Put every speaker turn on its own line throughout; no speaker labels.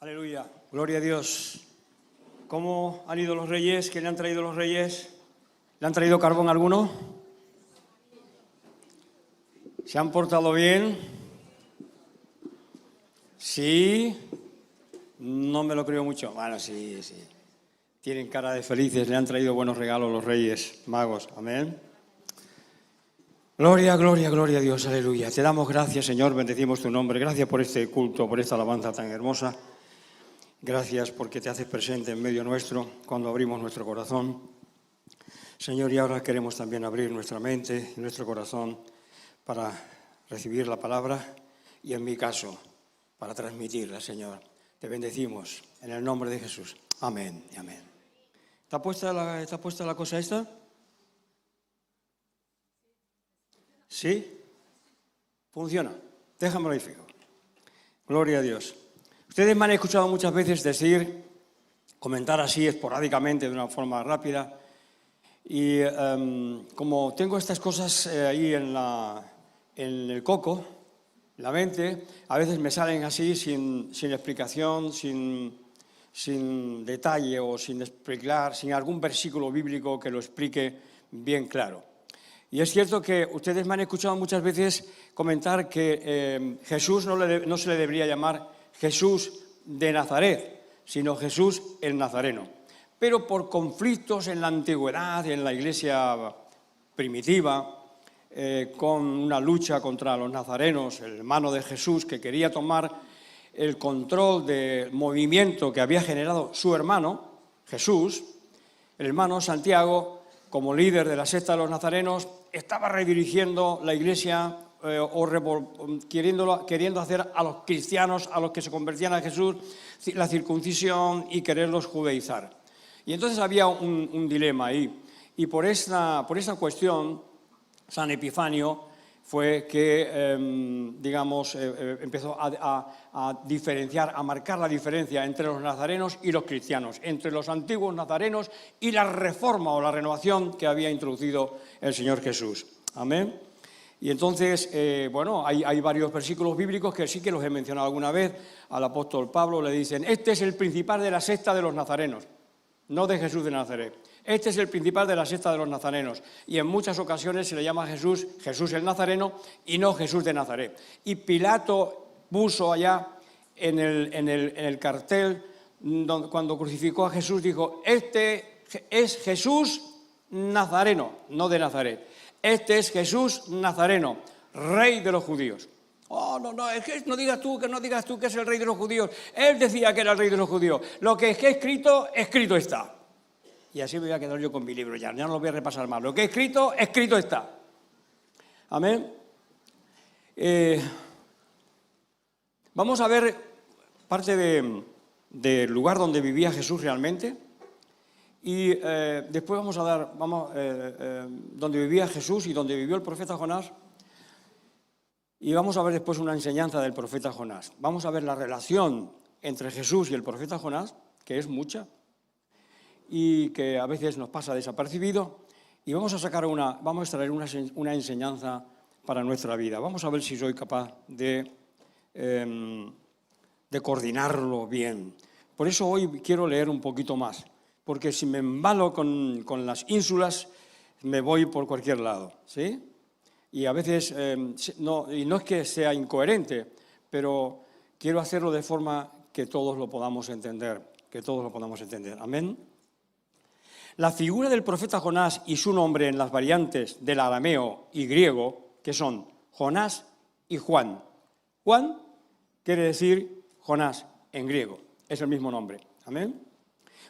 Aleluya, gloria a Dios. ¿Cómo han ido los reyes? ¿Qué le han traído los reyes? ¿Le han traído carbón alguno? ¿Se han portado bien? ¿Sí? No me lo creo mucho. Bueno, sí. Tienen cara de felices, le han traído buenos regalos los reyes magos. Amén. Gloria a Dios, aleluya. Te damos gracias, Señor, bendecimos tu nombre. Gracias por este culto, por esta alabanza tan hermosa. Gracias porque te haces presente en medio nuestro cuando abrimos nuestro corazón. Señor, y ahora queremos también abrir nuestra mente y nuestro corazón para recibir la palabra y, en mi caso, para transmitirla, Señor. Te bendecimos en el nombre de Jesús. Amén y amén. ¿Está puesta la cosa esta? ¿Sí? ¿Funciona? Déjamelo ahí fijo. Gloria a Dios. Ustedes me han escuchado muchas veces comentar así esporádicamente, de una forma rápida, y como tengo estas cosas ahí en el coco, en la mente, a veces me salen así sin explicación, sin detalle o sin explicar, sin algún versículo bíblico que lo explique bien claro. Y es cierto que ustedes me han escuchado muchas veces comentar que Jesús no se le debería llamar Jesús de Nazaret, sino Jesús el Nazareno. Pero por conflictos en la antigüedad, en la iglesia primitiva, con una lucha contra los nazarenos, el hermano de Jesús, que quería tomar el control del movimiento que había generado su hermano, Jesús, el hermano Santiago, como líder de la secta de los nazarenos, estaba redirigiendo la iglesia queriendo hacer a los cristianos, a los que se convertían a Jesús, la circuncisión y quererlos judaizar. Y entonces había un dilema ahí. Y por esta cuestión, San Epifanio fue que, empezó a diferenciar, a marcar la diferencia entre los nazarenos y los cristianos, entre los antiguos nazarenos y la reforma o la renovación que había introducido el Señor Jesús. Amén. Y entonces, hay varios versículos bíblicos que sí que los he mencionado alguna vez. Al apóstol Pablo le dicen, este es el principal de la secta de los nazarenos, no de Jesús de Nazaret. Este es el principal de la secta de los nazarenos. Y en muchas ocasiones se le llama Jesús el Nazareno y no Jesús de Nazaret. Y Pilato puso allá en el cartel, cuando crucificó a Jesús, dijo, este es Jesús Nazareno, no de Nazaret. Este es Jesús Nazareno, rey de los judíos. Oh, no, es que no digas tú que es el rey de los judíos. Él decía que era el rey de los judíos. Lo que es escrito está. Y así me voy a quedar yo con mi libro ya no lo voy a repasar más. Lo que es escrito está. Amén. Vamos a ver parte del lugar donde vivía Jesús realmente. Y después vamos a ver donde vivía Jesús y donde vivió el profeta Jonás. Y vamos a ver después una enseñanza del profeta Jonás. Vamos a ver la relación entre Jesús y el profeta Jonás, que es mucha, y que a veces nos pasa desapercibido. Y vamos a extraer una enseñanza para nuestra vida. Vamos a ver si soy capaz de coordinarlo bien. Por eso hoy quiero leer un poquito más, porque si me embalo con las ínsulas, me voy por cualquier lado, ¿sí? Y a veces, no es que sea incoherente, pero quiero hacerlo de forma que todos lo podamos entender, Amén. La figura del profeta Jonás y su nombre en las variantes del arameo y griego, que son Jonás y Juan. Juan quiere decir Jonás en griego, es el mismo nombre. Amén.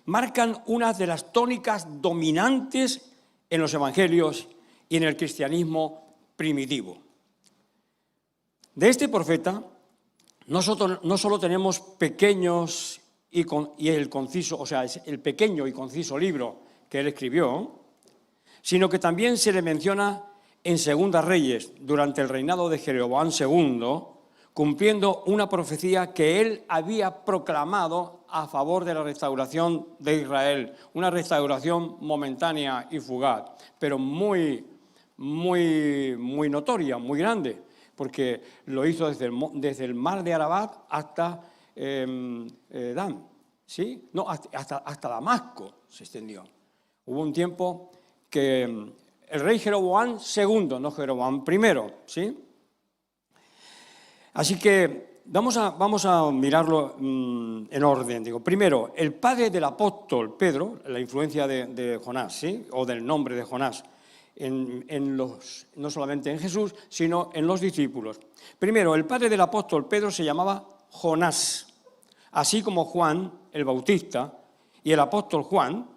Marcan una de las tónicas dominantes en los evangelios y en el cristianismo primitivo. De este profeta no solo tenemos pequeños y el conciso, o sea, es el pequeño y conciso libro que él escribió, sino que también se le menciona en Segunda Reyes, durante el reinado de Jeroboam II, cumpliendo una profecía que él había proclamado a favor de la restauración de Israel, una restauración momentánea y fugaz, pero muy notoria, muy grande, porque lo hizo desde el mar de Arabat hasta Dan, ¿sí? No, hasta Damasco se extendió. Hubo un tiempo que el rey Jeroboam II, no Jeroboam I, ¿sí? Así que vamos a mirarlo en orden. Digo, primero, el padre del apóstol Pedro, la influencia de Jonás, ¿sí? O del nombre de Jonás, no solamente en Jesús, sino en los discípulos. Primero, el padre del apóstol Pedro se llamaba Jonás, así como Juan el Bautista y el apóstol Juan,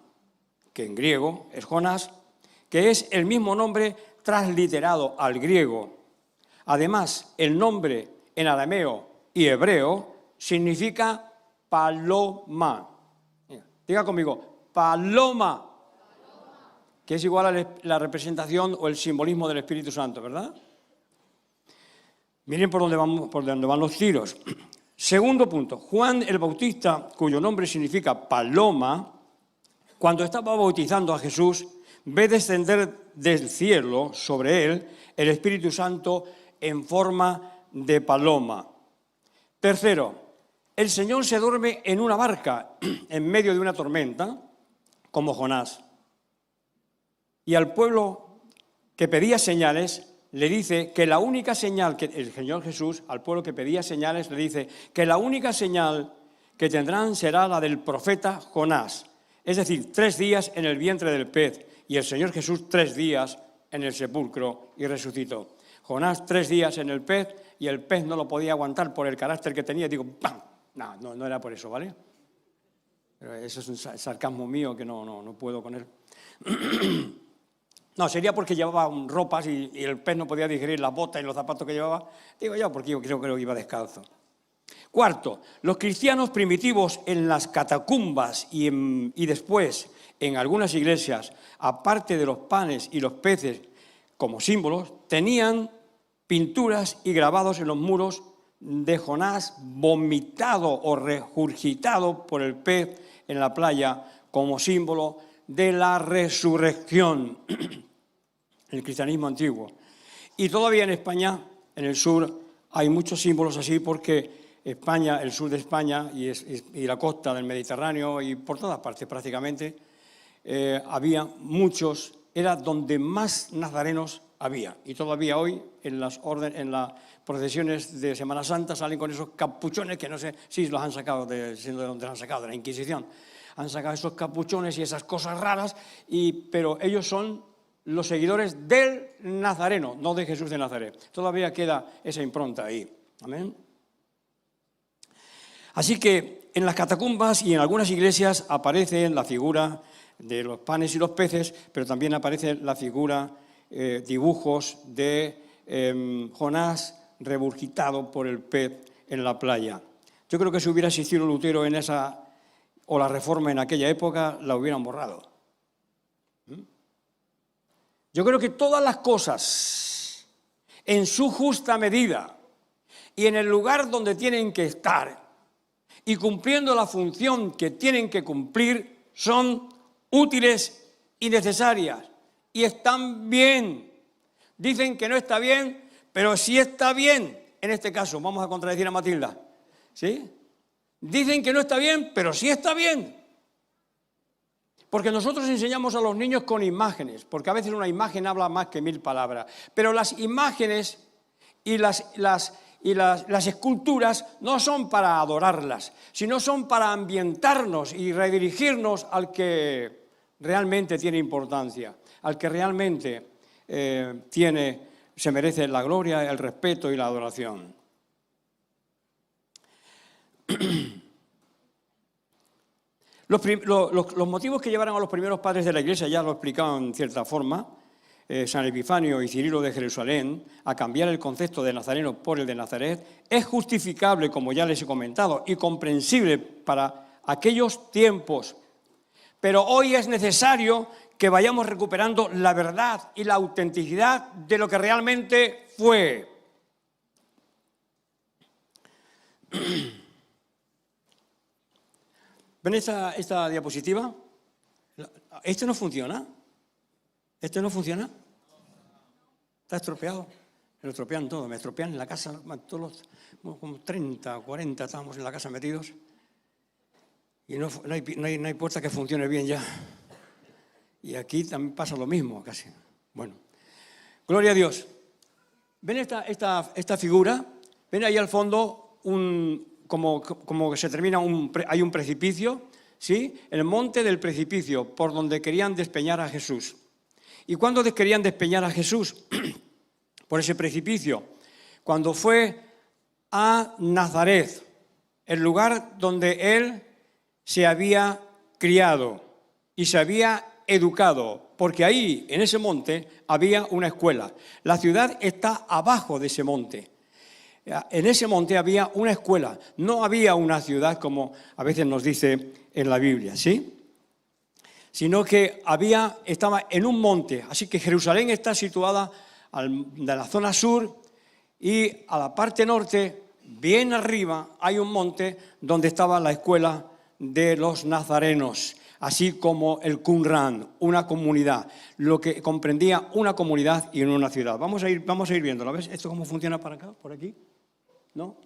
que en griego es Jonás, que es el mismo nombre transliterado al griego. Además, el nombre en arameo y hebreo significa paloma. Diga conmigo, paloma, que es igual a la representación o el simbolismo del Espíritu Santo, ¿verdad? Miren por dónde van los tiros. Segundo punto, Juan el Bautista, cuyo nombre significa paloma, cuando estaba bautizando a Jesús, ve descender del cielo sobre él el Espíritu Santo en forma de paloma. Tercero, el Señor se duerme en una barca en medio de una tormenta, como Jonás. Y al pueblo que pedía señales, le dice que la única señal que el Señor Jesús, al pueblo que pedía señales, le dice que la única señal que tendrán será la del profeta Jonás. Es decir, 3 días en el vientre del pez y el Señor Jesús 3 días en el sepulcro y resucitó. Jonás 3 días en el pez y el pez no lo podía aguantar por el carácter que tenía. Digo, ¡pam! No era por eso, ¿vale? Pero eso es un sarcasmo mío que no puedo con él. No, sería porque llevaba ropas y el pez no podía digerir las botas y los zapatos que llevaba. Digo yo, porque yo creo que iba descalzo. Cuarto, los cristianos primitivos en las catacumbas y después en algunas iglesias, aparte de los panes y los peces como símbolos, tenían pinturas y grabados en los muros de Jonás vomitado o regurgitado por el pez en la playa como símbolo de la resurrección, el cristianismo antiguo. Y todavía en España, en el sur, hay muchos símbolos así porque España, el sur de España y la costa del Mediterráneo y por todas partes prácticamente, había muchos, era donde más nazarenos había. Y todavía hoy en las procesiones de Semana Santa salen con esos capuchones que no sé si los han sacado de donde los han sacado, de la Inquisición. Han sacado esos capuchones y esas cosas raras, pero ellos son los seguidores del Nazareno, no de Jesús de Nazaret. Todavía queda esa impronta ahí. Amén. Así que en las catacumbas y en algunas iglesias aparece la figura de los panes y los peces, pero también aparece la figura, dibujos de Jonás regurgitado por el pez en la playa. Yo creo que si hubiera existido Lutero en esa, o la Reforma en aquella época, la hubieran borrado. Yo creo que todas las cosas, en su justa medida y en el lugar donde tienen que estar y cumpliendo la función que tienen que cumplir, son útiles y necesarias y están bien. Dicen que no está bien, pero sí está bien. En este caso, vamos a contradecir a Matilda, ¿sí? Dicen que no está bien, pero sí está bien. Porque nosotros enseñamos a los niños con imágenes, porque a veces una imagen habla más que 1000 palabras. Pero las imágenes y las esculturas no son para adorarlas, sino son para ambientarnos y redirigirnos al que realmente tiene importancia, al que realmente se merece la gloria, el respeto y la adoración. Los motivos que llevaron a los primeros padres de la Iglesia, ya lo he explicado en cierta forma, San Epifanio y Cirilo de Jerusalén, a cambiar el concepto de nazareno por el de Nazaret, es justificable, como ya les he comentado, y comprensible para aquellos tiempos. Pero hoy es necesario que vayamos recuperando la verdad y la autenticidad de lo que realmente fue. ¿Ven esta diapositiva? ¿Este no funciona? ¿Este no funciona? Está estropeado. Se lo estropean todo, me estropean en la casa, todos como 30 o 40 estábamos en la casa metidos y no hay puerta que funcione bien ya. Y aquí también pasa lo mismo casi. Bueno, gloria a Dios. ¿Ven esta figura? ¿Ven ahí al fondo como que se termina, hay un precipicio? ¿Sí? El monte del precipicio por donde querían despeñar a Jesús. ¿Y cuándo querían despeñar a Jesús? Por ese precipicio. Cuando fue a Nazaret, el lugar donde él se había criado y se había educado, porque ahí, en ese monte, había una escuela. La ciudad está abajo de ese monte. En ese monte había una escuela, no había una ciudad como a veces nos dice en la Biblia, ¿sí? Sino que estaba en un monte. Así que Jerusalén está situada de la zona sur y a la parte norte, bien arriba, hay un monte donde estaba la escuela de los nazarenos, así como el Qumran, una comunidad, lo que comprendía una comunidad y una ciudad. Vamos a ir viendo, ¿lo ves? ¿Esto cómo funciona para acá, por aquí? No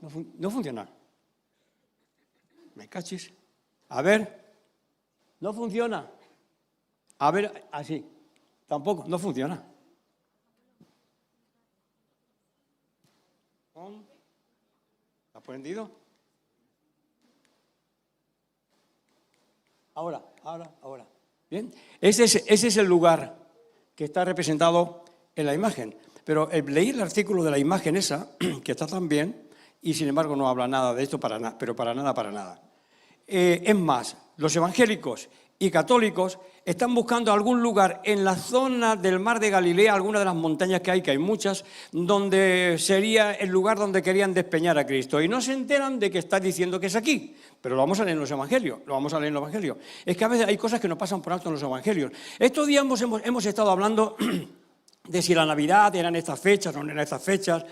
funciona. Me cachis. A ver, no funciona. A ver, así. Tampoco, no funciona. ¿Has prendido? Ahora. Bien, ese es el lugar que está representado en la imagen. Pero leí el artículo de la imagen esa, que está tan bien, y sin embargo no habla nada de esto, pero para nada. Es más, los evangélicos y católicos están buscando algún lugar en la zona del mar de Galilea, alguna de las montañas que hay muchas, donde sería el lugar donde querían despeñar a Cristo. Y no se enteran de que está diciendo que es aquí, pero lo vamos a leer en los evangelios, Es que a veces hay cosas que nos pasan por alto en los evangelios. Estos días hemos estado hablando de si la Navidad eran estas fechas o no eran estas fechas,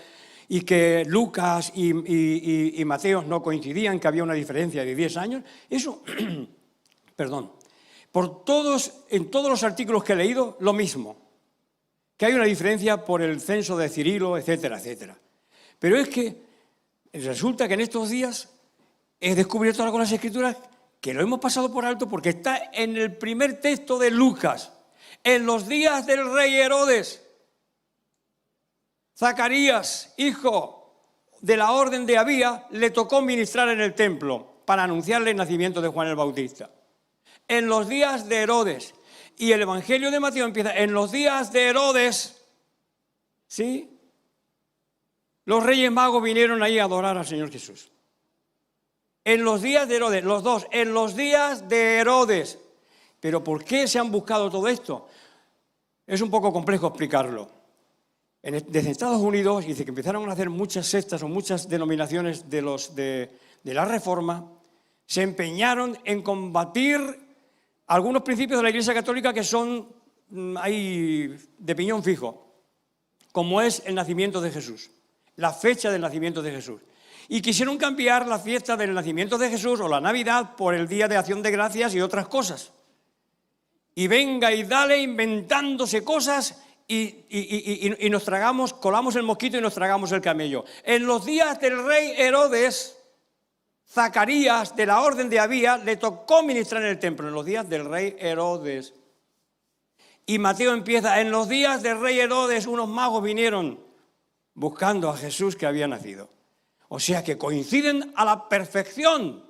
y que Lucas y Mateo no coincidían, que había una diferencia de 10 años. Eso, perdón. En todos los artículos que he leído, lo mismo, que hay una diferencia por el censo de Cirilo, etcétera, etcétera. Pero es que resulta que en estos días he descubierto algo en las Escrituras que lo hemos pasado por alto porque está en el primer texto de Lucas, en los días del rey Herodes. Zacarías, hijo de la orden de Abía, le tocó ministrar en el templo para anunciarle el nacimiento de Juan el Bautista. En los días de Herodes. Y el Evangelio de Mateo empieza en los días de Herodes. ¿Sí? Los reyes magos vinieron ahí a adorar al Señor Jesús. En los días de Herodes, los dos, en los días de Herodes. ¿Pero por qué se han buscado todo esto? Es un poco complejo explicarlo. Desde Estados Unidos, dice que empezaron a hacer muchas sectas o muchas denominaciones de la Reforma, se empeñaron en combatir algunos principios de la Iglesia Católica que son ahí de piñón fijo, como es el nacimiento de Jesús, la fecha del nacimiento de Jesús. Y quisieron cambiar la fiesta del nacimiento de Jesús o la Navidad por el Día de Acción de Gracias y otras cosas. Y venga y dale inventándose cosas y nos colamos el mosquito y nos tragamos el camello. En los días del rey Herodes, Zacarías, de la orden de Abía, le tocó ministrar en el templo, en los días del rey Herodes. Y Mateo empieza, en los días del rey Herodes, unos magos vinieron buscando a Jesús que había nacido. O sea que coinciden a la perfección.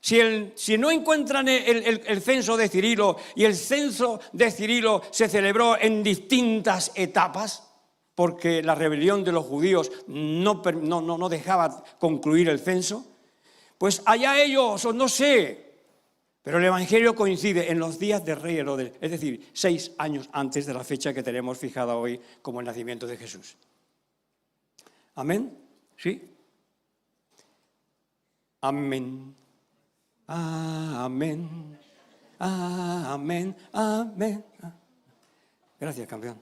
Si no encuentran el censo de Cirilo, y el censo de Cirilo se celebró en distintas etapas, porque la rebelión de los judíos no dejaba concluir el censo, pues allá ellos, o no sé, pero el Evangelio coincide en los días del rey Herodes, es decir, 6 años antes de la fecha que tenemos fijada hoy como el nacimiento de Jesús. ¿Amén? ¿Sí? Amén. Amén. Amén. Amén. Gracias, campeón.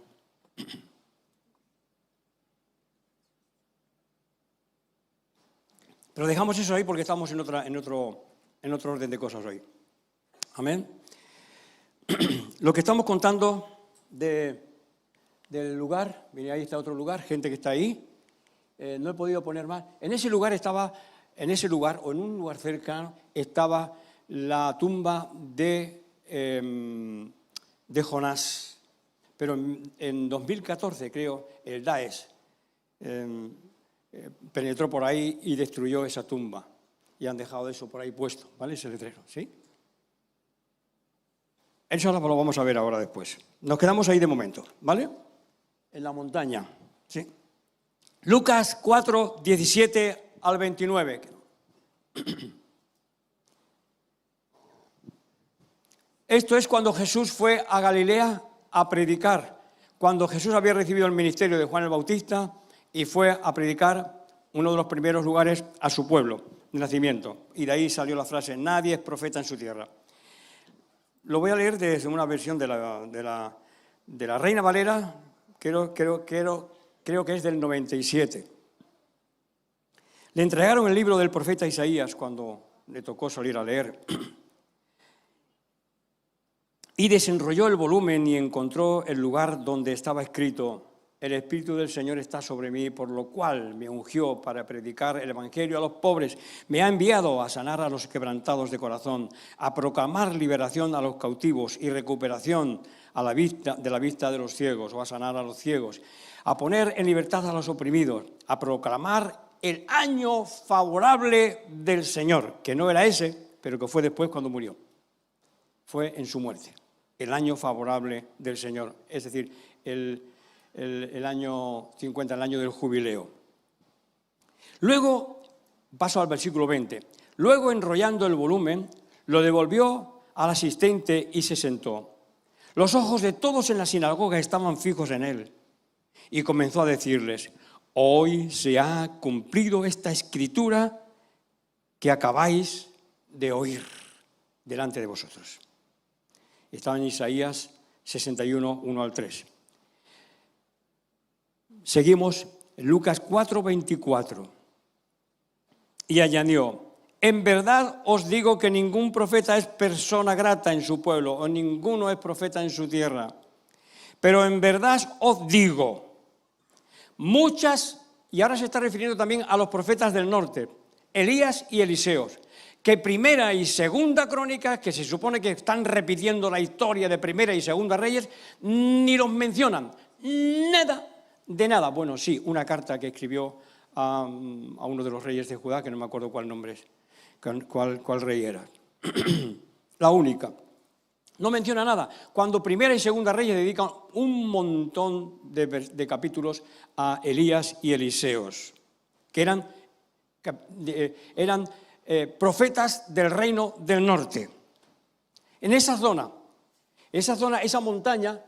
Pero dejamos eso ahí porque estamos en otro orden de cosas hoy. Amén. Lo que estamos contando de del lugar. Mira, ahí está otro lugar, gente que está ahí. No he podido poner más. En ese lugar o en un lugar cercano, estaba la tumba de Jonás. Pero en 2014, creo, el Daesh penetró por ahí y destruyó esa tumba. Y han dejado eso por ahí puesto, ¿vale? Ese letrero, ¿sí? Eso lo vamos a ver ahora después. Nos quedamos ahí de momento, ¿vale? En la montaña, ¿sí? Lucas 4, 17 al 29. Esto es cuando Jesús fue a Galilea a predicar, cuando Jesús había recibido el ministerio de Juan el Bautista y fue a predicar uno de los primeros lugares a su pueblo de nacimiento. Y de ahí salió la frase, nadie es profeta en su tierra. Lo voy a leer desde una versión de la Reina Valera, creo que es del 97. Le entregaron el libro del profeta Isaías cuando le tocó salir a leer. Y desenrolló el volumen y encontró el lugar donde estaba escrito: el Espíritu del Señor está sobre mí, por lo cual me ungió para predicar el Evangelio a los pobres. Me ha enviado a sanar a los quebrantados de corazón, a proclamar liberación a los cautivos y recuperación de la vista de los ciegos, o a sanar a los ciegos, a poner en libertad a los oprimidos, a proclamar el año favorable del Señor, que no era ese, pero que fue después cuando murió. Fue en su muerte, el año favorable del Señor, es decir, el año 50, el año del jubileo. Luego, paso al versículo 20, luego enrollando el volumen, lo devolvió al asistente y se sentó. Los ojos de todos en la sinagoga estaban fijos en él y comenzó a decirles: hoy se ha cumplido esta escritura que acabáis de oír delante de vosotros. Estaba en Isaías 61, 1 al 3. Seguimos en Lucas 4, 24. Y añadió: en verdad os digo que ningún profeta es persona grata en su pueblo, o ninguno es profeta en su tierra. Pero en verdad os digo, muchas, y ahora se está refiriendo también a los profetas del norte, Elías y Eliseos, que Primera y Segunda Crónicas, que se supone que están repitiendo la historia de Primera y Segunda Reyes, ni los mencionan, nada de nada. Bueno, sí, una carta que escribió a uno de los reyes de Judá, que no me acuerdo cuál nombre es, cuál rey era. La única. No menciona nada. Cuando Primera y Segunda Reyes dedican un montón de capítulos a Elías y Eliseos, que eran profetas del reino del norte. En esa zona, esa montaña,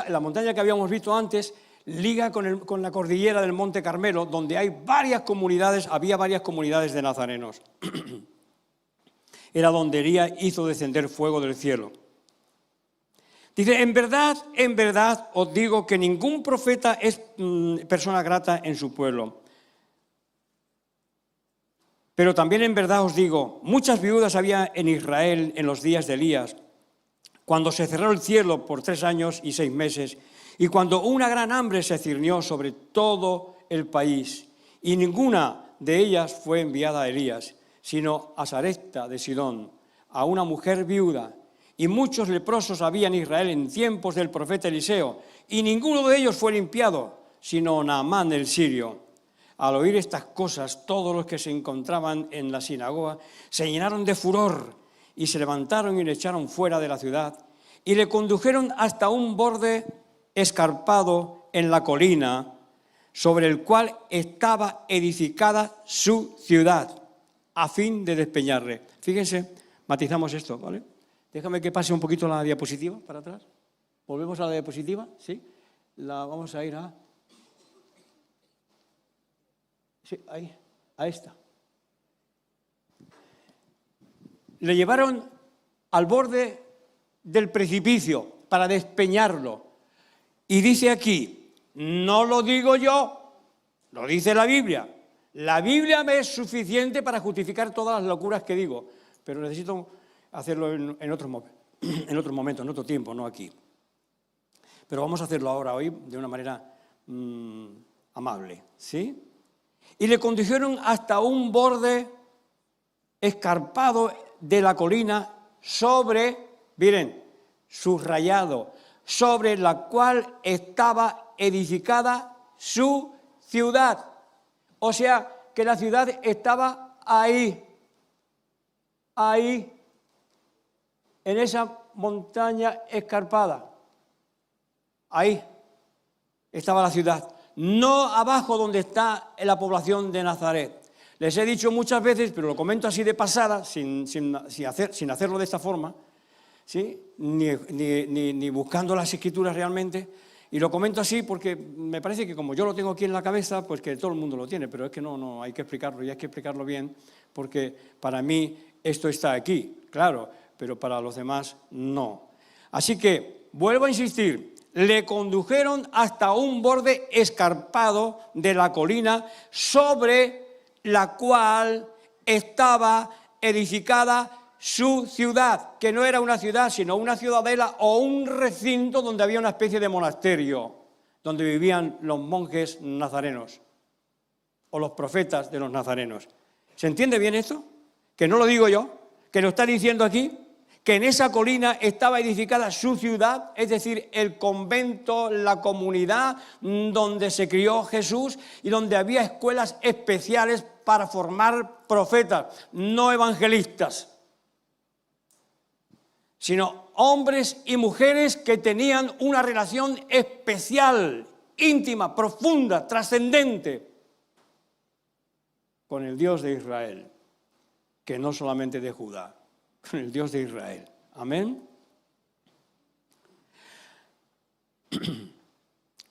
la montaña que habíamos visto antes, liga con la cordillera del Monte Carmelo, donde había varias comunidades de nazarenos. Era donde Elías hizo descender fuego del cielo. Dice: en verdad os digo que ningún profeta es persona grata en su pueblo. Pero también en verdad os digo, muchas viudas había en Israel en los días de Elías, cuando se cerró el cielo por 3 años y 6 meses, y cuando una gran hambre se ciñó sobre todo el país, y ninguna de ellas fue enviada a Elías, sino a Sarepta de Sidón, a una mujer viuda. Y muchos leprosos había en Israel en tiempos del profeta Eliseo, y ninguno de ellos fue limpiado, sino Naamán el sirio. Al oír estas cosas, todos los que se encontraban en la sinagoga se llenaron de furor y se levantaron y le echaron fuera de la ciudad y le condujeron hasta un borde escarpado en la colina sobre el cual estaba edificada su ciudad, a fin de despeñarle. Fíjense, matizamos esto, ¿vale? Déjame que pase un poquito la diapositiva para atrás. ¿Volvemos a la diapositiva? ¿Sí? Vamos a ir a... Sí, ahí, a esta. Le llevaron al borde del precipicio para despeñarlo. Y dice aquí, no lo digo yo, lo dice la Biblia. La Biblia me es suficiente para justificar todas las locuras que digo, pero necesito hacerlo en otro momento, en otro tiempo, no aquí. pero vamos a hacerlo ahora, hoy, de una manera amable, ¿sí? Y le condujeron hasta un borde escarpado de la colina miren, subrayado, sobre la cual estaba edificada su ciudad. O sea, que la ciudad estaba ahí, en esa montaña escarpada. Ahí estaba la ciudad, no abajo donde está la población de Nazaret. Les he dicho muchas veces, pero lo comento así de pasada, sin hacerlo de esta forma, ¿sí? ni buscando las escrituras realmente, y lo comento así porque me parece que como yo lo tengo aquí en la cabeza, pues que todo el mundo lo tiene, pero es que no hay que explicarlo, y hay que explicarlo bien, porque para mí esto está aquí, claro, pero para los demás no. Así que, vuelvo a insistir, le condujeron hasta un borde escarpado de la colina sobre la cual estaba edificada su ciudad, que no era una ciudad, sino una ciudadela o un recinto donde había una especie de monasterio, donde vivían los monjes nazarenos, o los profetas de los nazarenos. ¿Se entiende bien esto? Que no lo digo yo, que lo está diciendo aquí, que en esa colina estaba edificada su ciudad, es decir, el convento, la comunidad donde se crió Jesús y donde había escuelas especiales para formar profetas, no evangelistas, sino hombres y mujeres que tenían una relación especial, íntima, profunda, trascendente con el Dios de Israel, que no solamente de Judá, con el Dios de Israel. Amén.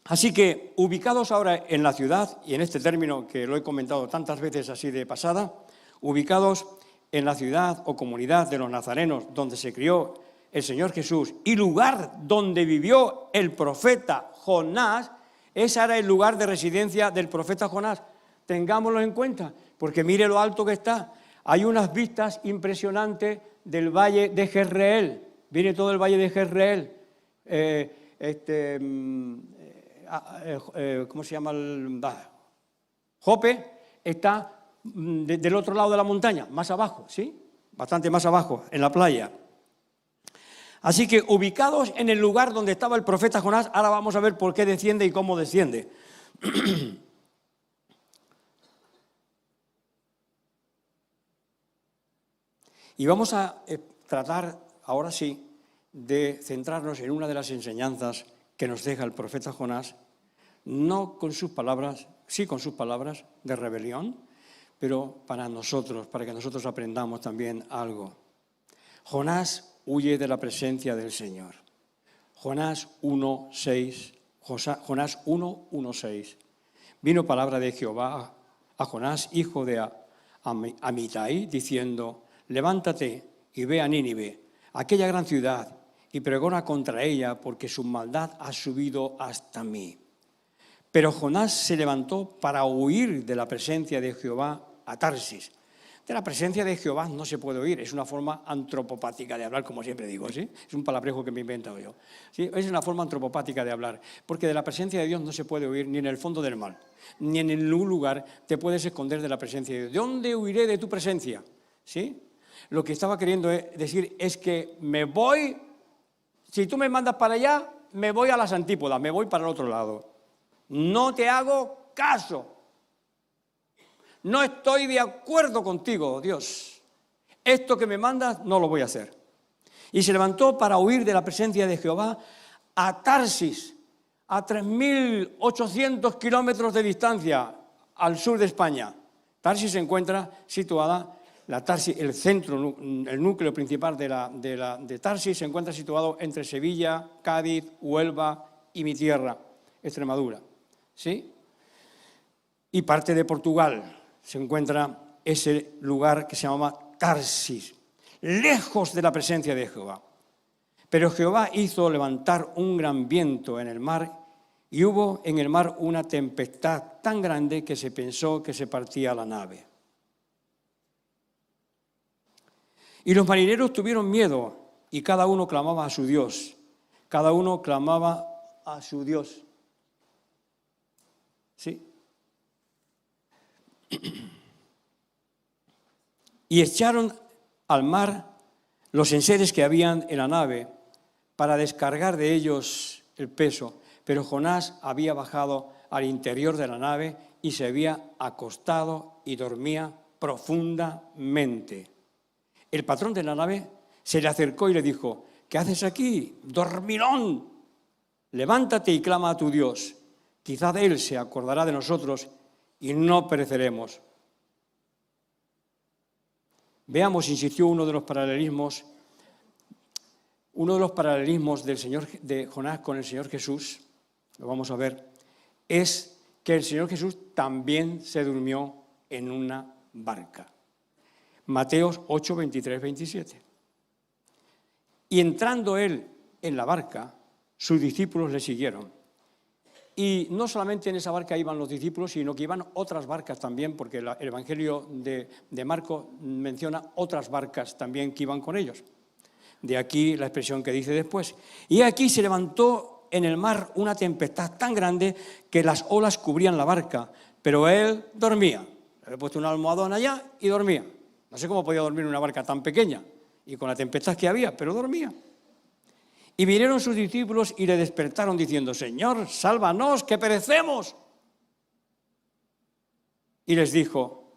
Así que, ubicados ahora en la ciudad, y en este término que lo he comentado tantas veces así de pasada, ubicados en la ciudad o comunidad de los nazarenos donde se crió el Señor Jesús y lugar donde vivió el profeta Jonás, ese era el lugar de residencia del profeta Jonás. Tengámoslo en cuenta, porque mire lo alto que está. Hay unas vistas impresionantes del valle de Jezreel. Viene todo el valle de Jezreel. ¿Cómo se llama? Jope está del otro lado de la montaña, más abajo, ¿sí? Bastante más abajo, en la playa. Así que ubicados en el lugar donde estaba el profeta Jonás, ahora vamos a ver por qué desciende y cómo desciende. Y vamos a tratar, ahora sí, de centrarnos en una de las enseñanzas que nos deja el profeta Jonás, no con sus palabras, sí con sus palabras de rebelión, pero para nosotros, para que nosotros aprendamos también algo. Jonás huye de la presencia del Señor. Jonás 1:6, Jonás 1:1:6. Vino palabra de Jehová a Jonás, hijo de Amitai, diciendo: levántate y ve a Nínive, aquella gran ciudad, y pregona contra ella, porque su maldad ha subido hasta mí. Pero Jonás se levantó para huir de la presencia de Jehová a Tarsis. De la presencia de Jehová no se puede huir, es una forma antropopática de hablar, como siempre digo, ¿sí? Es un palabrejo que me he inventado yo, ¿sí? Es una forma antropopática de hablar, porque de la presencia de Dios no se puede huir ni en el fondo del mar, ni en ningún lugar te puedes esconder de la presencia de Dios. ¿De dónde huiré de tu presencia? ¿Sí? Lo que estaba queriendo decir es que me voy, si tú me mandas para allá, me voy a las antípodas, me voy para el otro lado. No te hago caso. No estoy de acuerdo contigo, Dios. Esto que me mandas no lo voy a hacer. Y se levantó para huir de la presencia de Jehová a Tarsis, a 3.800 kilómetros de distancia al sur de España. Tarsis se encuentra situada, el centro, el núcleo principal de Tarsis se encuentra situado entre Sevilla, Cádiz, Huelva y mi tierra, Extremadura. ¿Sí? Y parte de Portugal se encuentra ese lugar que se llama Tarsis, lejos de la presencia de Jehová. Pero Jehová hizo levantar un gran viento en el mar y hubo en el mar una tempestad tan grande que se pensó que se partía la nave. Y los marineros tuvieron miedo y cada uno clamaba a su Dios. Cada uno clamaba a su Dios. ¿Sí? Y echaron al mar los enseres que habían en la nave para descargar de ellos el peso. Pero Jonás había bajado al interior de la nave y se había acostado y dormía profundamente. El patrón de la nave se le acercó y le dijo: ¿qué haces aquí, dormilón? Levántate y clama a tu Dios. Quizá de él se acordará de nosotros y no pereceremos. Veamos, insistió uno de los paralelismos de Jonás con el Señor Jesús, lo vamos a ver, es que el Señor Jesús también se durmió en una barca. Mateos 8, 23, 27. Y entrando él en la barca, sus discípulos le siguieron. Y no solamente en esa barca iban los discípulos, sino que iban otras barcas también, porque el Evangelio de Marcos menciona otras barcas también que iban con ellos. De aquí la expresión que dice después. Y aquí se levantó en el mar una tempestad tan grande que las olas cubrían la barca, pero él dormía. Le había puesto un almohadón allá y dormía. No sé cómo podía dormir en una barca tan pequeña y con la tempestad que había, pero dormía. Y vinieron sus discípulos y le despertaron diciendo: Señor, sálvanos, que perecemos. Y les dijo: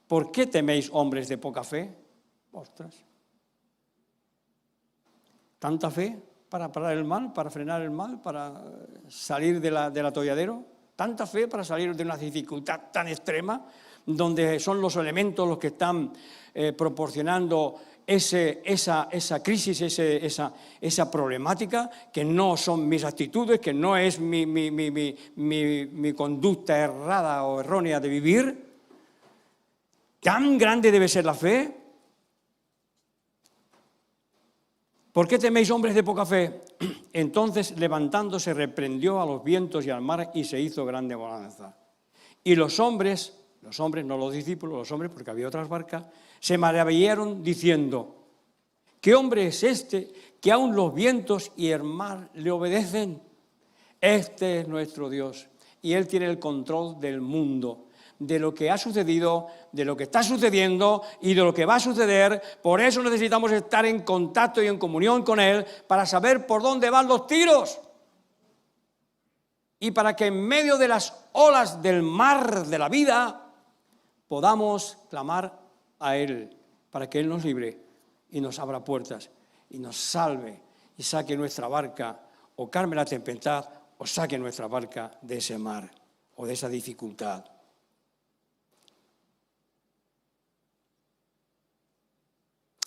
¿por qué teméis, hombres de poca fe? Ostras. ¿Tanta fe para parar el mal, para frenar el mal, para salir del atolladero? ¿Tanta fe para salir de una dificultad tan extrema, donde son los elementos los que están proporcionando esa crisis, esa problemática, que no son mis actitudes, que no es mi conducta errada o errónea de vivir? ¿Tan grande debe ser la fe? ¿Por qué teméis, hombres de poca fe? Entonces, levantándose, reprendió a los vientos y al mar y se hizo grande bonanza. Y los hombres, no los discípulos, los hombres, porque había otras barcas, se maravillaron diciendo: ¿qué hombre es este que aun los vientos y el mar le obedecen? Este es nuestro Dios y Él tiene el control del mundo, de lo que ha sucedido, de lo que está sucediendo y de lo que va a suceder. Por eso necesitamos estar en contacto y en comunión con Él para saber por dónde van los tiros. Y para que en medio de las olas del mar de la vida podamos clamar a Él, para que Él nos libre y nos abra puertas y nos salve y saque nuestra barca, o calme la tempestad, o saque nuestra barca de ese mar o de esa dificultad.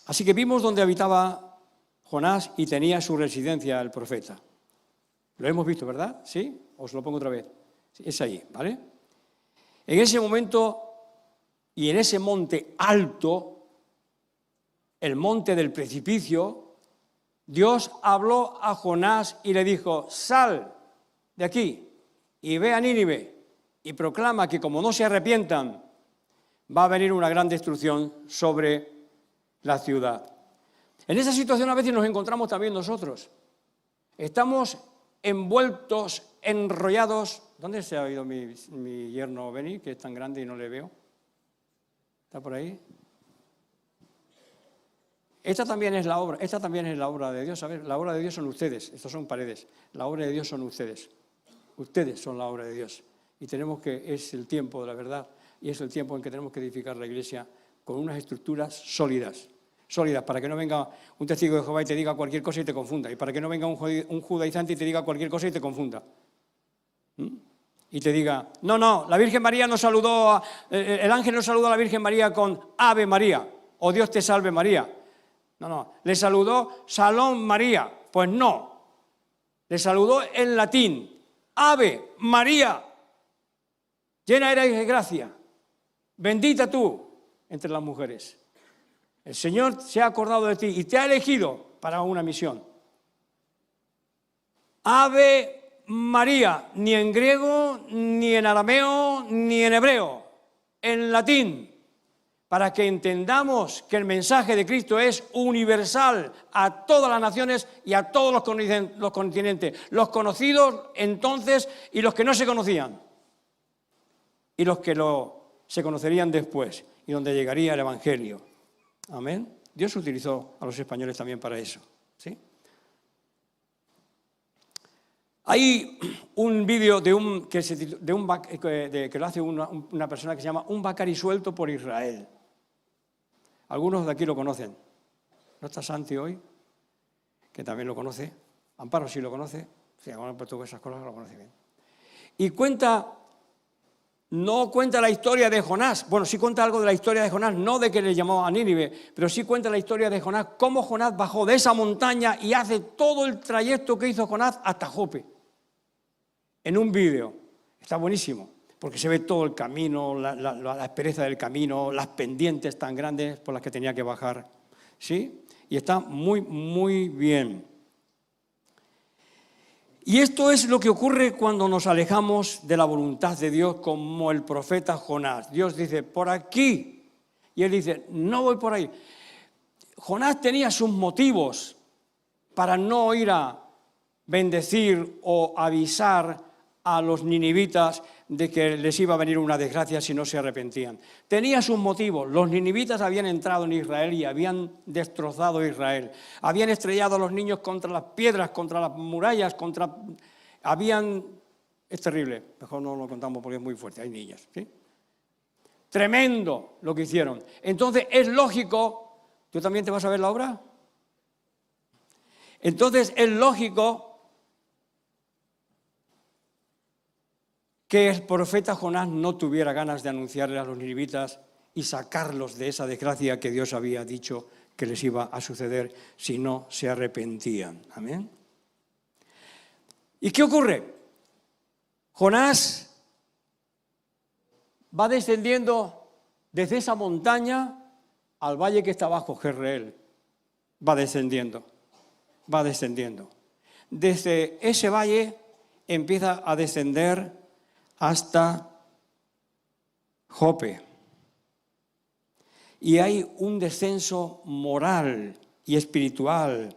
Así que vimos donde habitaba Jonás y tenía su residencia el profeta. Lo hemos visto, ¿verdad? ¿Sí? Os lo pongo otra vez. Es ahí, ¿vale? En ese momento y en ese monte alto, el monte del precipicio, Dios habló a Jonás y le dijo: sal de aquí y ve a Nínive y proclama que como no se arrepientan, va a venir una gran destrucción sobre la ciudad. En esa situación a veces nos encontramos también nosotros. Estamos envueltos, enrollados. ¿Dónde se ha ido mi yerno Beni, que es tan grande y no le veo? ¿Está por ahí? Esta también es la obra de Dios. A ver, la obra de Dios son ustedes. Estos son paredes. La obra de Dios son ustedes. Ustedes son la obra de Dios. Y es el tiempo de la verdad. Y es el tiempo en que tenemos que edificar la iglesia con unas estructuras sólidas, para que no venga un testigo de Jehová y te diga cualquier cosa y te confunda, y para que no venga un judaizante y te diga cualquier cosa y te confunda. Y te diga: no, la Virgen María nos saludó, el ángel nos saludó a la Virgen María con Ave María, o Dios te salve María. No, le saludó Salón María. Pues no, le saludó en latín: Ave María, llena eres de gracia, bendita tú entre las mujeres. El Señor se ha acordado de ti y te ha elegido para una misión. Ave María, ni en griego, ni en arameo, ni en hebreo, en latín. para que entendamos que el mensaje de Cristo es universal a todas las naciones y a todos los continentes, los conocidos entonces y los que no se conocían, y los que se conocerían después, y donde llegaría el Evangelio. Amén. Dios utilizó a los españoles también para eso, ¿sí? Hay un vídeo que lo hace una persona que se llama Un Bacari suelto por Israel. Algunos de aquí lo conocen. ¿No está Santi hoy? Que también lo conoce. Amparo sí lo conoce. Sí, por todas esas cosas lo conoce bien. Y no cuenta la historia de Jonás. Bueno, sí cuenta algo de la historia de Jonás, no de que le llamó a Nínive, pero sí cuenta la historia de Jonás, cómo Jonás bajó de esa montaña y hace todo el trayecto que hizo Jonás hasta Jope. En un vídeo. Está buenísimo, porque se ve todo el camino, la aspereza del camino, las pendientes tan grandes por las que tenía que bajar. ¿Sí? Y está muy, muy bien. Y esto es lo que ocurre cuando nos alejamos de la voluntad de Dios, como el profeta Jonás. Dios dice, por aquí. Y él dice, no voy por ahí. Jonás tenía sus motivos para no ir a bendecir o avisar a los ninivitas de que les iba a venir una desgracia si no se arrepentían. Tenía sus motivos. Los ninivitas habían entrado en Israel y habían destrozado Israel. Habían estrellado a los niños contra las piedras, contra las murallas, Es terrible. Mejor no lo contamos porque es muy fuerte. Hay niños, ¿sí? Tremendo lo que hicieron. Entonces es lógico... ¿Tú también te vas a ver la obra? Entonces es lógico que el profeta Jonás no tuviera ganas de anunciarle a los ninivitas y sacarlos de esa desgracia que Dios había dicho que les iba a suceder si no se arrepentían. Amén. ¿Y qué ocurre? Jonás va descendiendo desde esa montaña al valle que está abajo, Jezreel. Va descendiendo. Desde ese valle empieza a descender hasta Jope. Y hay un descenso moral y espiritual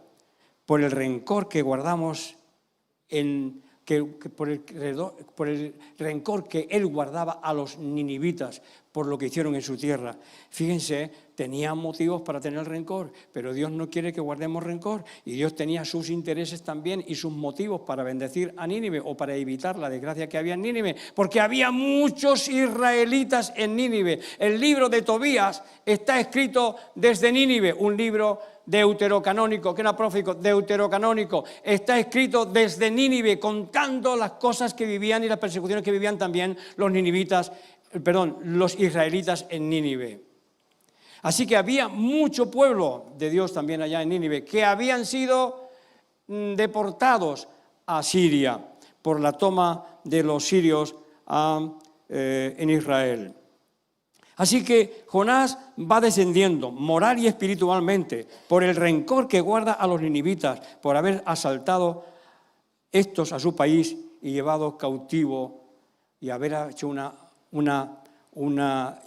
por el rencor que guardamos, por el rencor que él guardaba a los ninivitas por lo que hicieron en su tierra. Fíjense, tenían motivos para tener rencor, pero Dios no quiere que guardemos rencor, y Dios tenía sus intereses también y sus motivos para bendecir a Nínive o para evitar la desgracia que había en Nínive, porque había muchos israelitas en Nínive. El libro de Tobías está escrito desde Nínive, un libro deuterocanónico, que era profético, deuterocanónico, está escrito desde Nínive, contando las cosas que vivían y las persecuciones que vivían también los israelitas en Nínive. Así que había mucho pueblo de Dios también allá en Nínive, que habían sido deportados a Siria por la toma de los sirios en Israel. Así que Jonás va descendiendo moral y espiritualmente por el rencor que guarda a los ninivitas por haber asaltado estos a su país y llevado cautivo y haber hecho una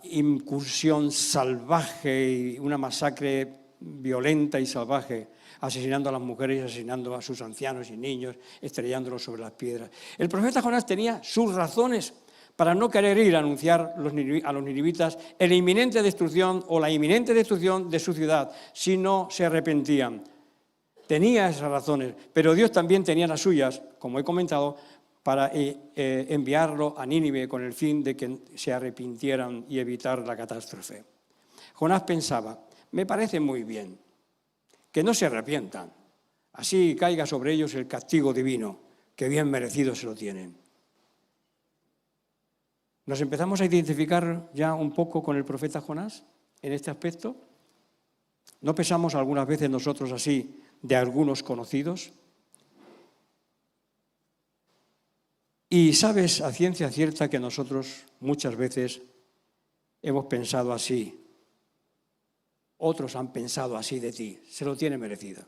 incursión salvaje y una masacre violenta y salvaje, asesinando a las mujeres y asesinando a sus ancianos y niños, estrellándolos sobre las piedras. El profeta Jonás tenía sus razones para no querer ir a anunciar a los ninivitas la inminente destrucción o la inminente destrucción de su ciudad si no se arrepentían. Tenía esas razones, pero Dios también tenía las suyas, como he comentado, para enviarlo a Nínive con el fin de que se arrepintieran y evitar la catástrofe. Jonás pensaba, me parece muy bien que no se arrepientan, así caiga sobre ellos el castigo divino, que bien merecido se lo tienen. ¿Nos empezamos a identificar ya un poco con el profeta Jonás en este aspecto? ¿No pensamos algunas veces nosotros así de algunos conocidos? Y sabes a ciencia cierta que nosotros muchas veces hemos pensado así. Otros han pensado así de ti. Se lo tiene merecido.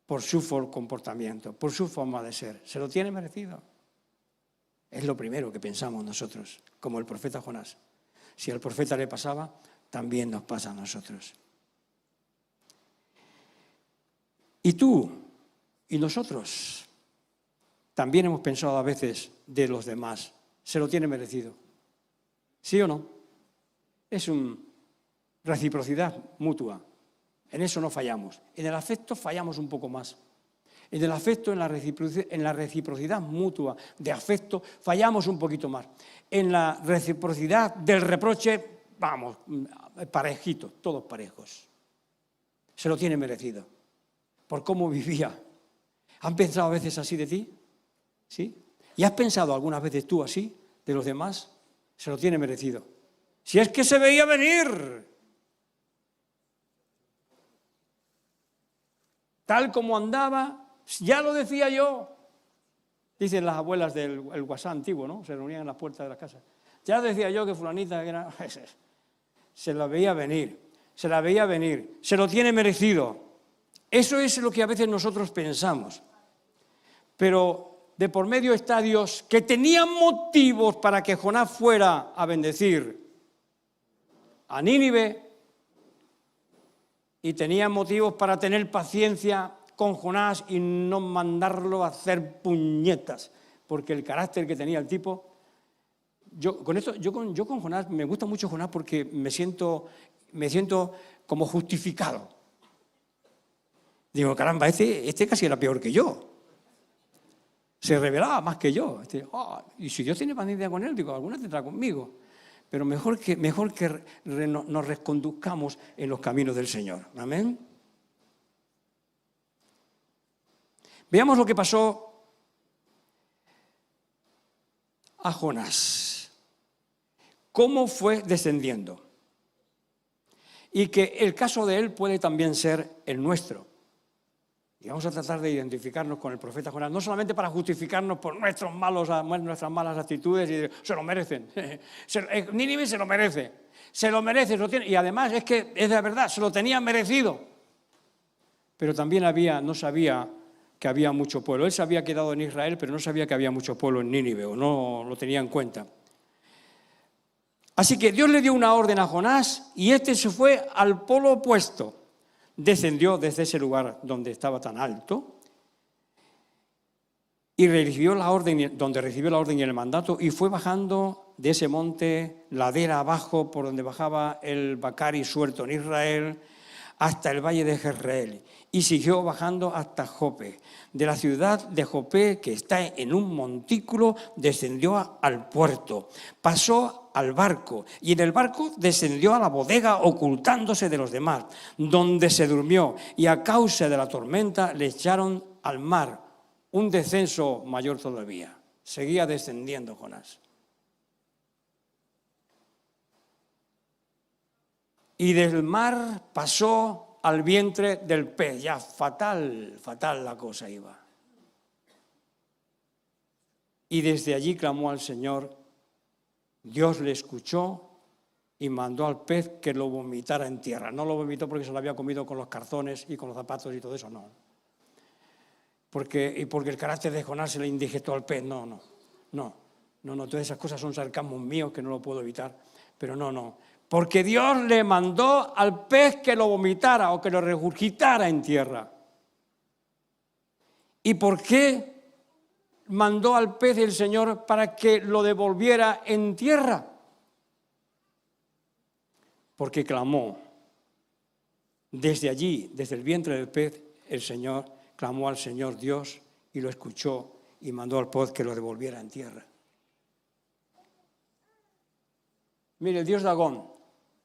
Por su comportamiento, por su forma de ser. Se lo tiene merecido. Es lo primero que pensamos nosotros, como el profeta Jonás. Si al profeta le pasaba, también nos pasa a nosotros. Y tú y nosotros también hemos pensado a veces de los demás, se lo tiene merecido. ¿Sí o no? Es una reciprocidad mutua. En eso no fallamos. En el afecto fallamos un poco más. En el afecto, en la reciprocidad mutua de afecto, fallamos un poquito más. En la reciprocidad del reproche, vamos, parejitos, todos parejos. Se lo tiene merecido. Por cómo vivía. ¿Han pensado a veces así de ti? ¿Sí? ¿Y has pensado algunas veces tú así de los demás? Se lo tiene merecido. Si es que se veía venir. Tal como andaba, ya lo decía yo. Dicen las abuelas del WhatsApp antiguo, ¿no? Se reunían en las puertas de las casas. Ya decía yo que fulanita era... Se la veía venir, se la veía venir, se lo tiene merecido. Eso es lo que a veces nosotros pensamos. Pero de por medio está Dios, que tenía motivos para que Jonás fuera a bendecir a Nínive y tenía motivos para tener paciencia con Jonás y no mandarlo a hacer puñetas, porque el carácter que tenía el tipo... Yo con Jonás, me gusta mucho Jonás porque me siento como justificado. Digo, caramba, este casi era peor que yo. Se rebelaba más que yo. Y si Dios tiene paciencia con él, digo, alguna tendrá conmigo. Pero mejor que nos reconduzcamos en los caminos del Señor. Amén. Veamos lo que pasó a Jonás. Cómo fue descendiendo. Y que el caso de él puede también ser el nuestro. Y vamos a tratar de identificarnos con el profeta Jonás, no solamente para justificarnos por nuestras malas actitudes y se lo merecen. Nínive se lo merece, lo tiene, y además es que es de verdad, se lo tenía merecido. Pero también no sabía que había mucho pueblo. Él se había quedado en Israel, pero no sabía que había mucho pueblo en Nínive, o no lo tenía en cuenta. Así que Dios le dio una orden a Jonás y este se fue al polo opuesto. Descendió desde ese lugar donde estaba tan alto y recibió la orden, donde recibió la orden y el mandato, y fue bajando de ese monte, ladera abajo, por donde bajaba el Bacari suelto en Israel, hasta el valle de Jezreel, y siguió bajando hasta Jope. De la ciudad de Jope, que está en un montículo, descendió al puerto, pasó al barco, y en el barco descendió a la bodega ocultándose de los demás, donde se durmió, y a causa de la tormenta le echaron al mar, un descenso mayor todavía. Seguía descendiendo Jonás. Y del mar pasó al vientre del pez. Ya fatal la cosa iba. Y desde allí clamó al Señor. Dios le escuchó y mandó al pez que lo vomitara en tierra. No lo vomitó porque se lo había comido con los calzones y con los zapatos y todo eso, no. Porque el carácter de Jonás se le indigestó al pez, no. Todas esas cosas son sarcasmos míos que no lo puedo evitar, pero no. Porque Dios le mandó al pez que lo vomitara o que lo regurgitara en tierra. ¿Y por qué mandó al pez el Señor para que lo devolviera en tierra? Porque clamó. Desde allí, desde el vientre del pez, el Señor clamó al Señor Dios y lo escuchó y mandó al pez que lo devolviera en tierra. Mire, el dios Dagón,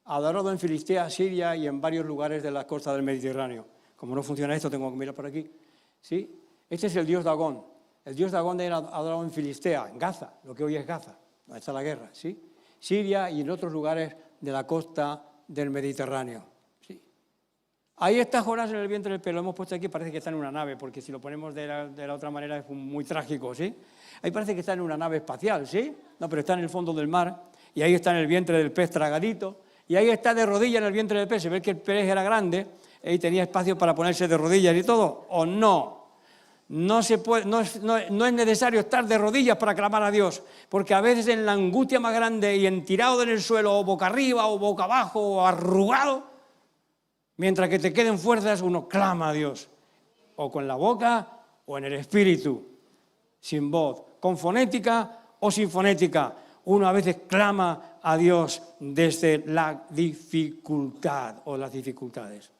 adorado en Filistea, Siria y en varios lugares de la costa del Mediterráneo. Como no funciona esto, tengo que mirar por aquí. ¿Sí? Este es el dios Dagón. El dios Dagón era adorado en Filistea, en Gaza, lo que hoy es Gaza, donde está la guerra. ¿Sí? Siria y en otros lugares de la costa del Mediterráneo. ¿Sí? Ahí está Jonás en el vientre del pez. Lo hemos puesto aquí, parece que está en una nave, porque si lo ponemos de la otra manera es muy trágico. ¿Sí? Ahí parece que está en una nave espacial, ¿sí? No, pero está en el fondo del mar y ahí está en el vientre del pez tragadito. Y ahí está de rodillas en el vientre del pez. Se ve que el pez era grande y tenía espacio para ponerse de rodillas y todo, ¿o no? No es necesario estar de rodillas para clamar a Dios, porque a veces en la angustia más grande y en tirado en el suelo, o boca arriba, o boca abajo, o arrugado, mientras que te queden fuerzas, uno clama a Dios, o con la boca o en el espíritu, sin voz, con fonética o sin fonética. Uno a veces clama a Dios desde la dificultad o las dificultades.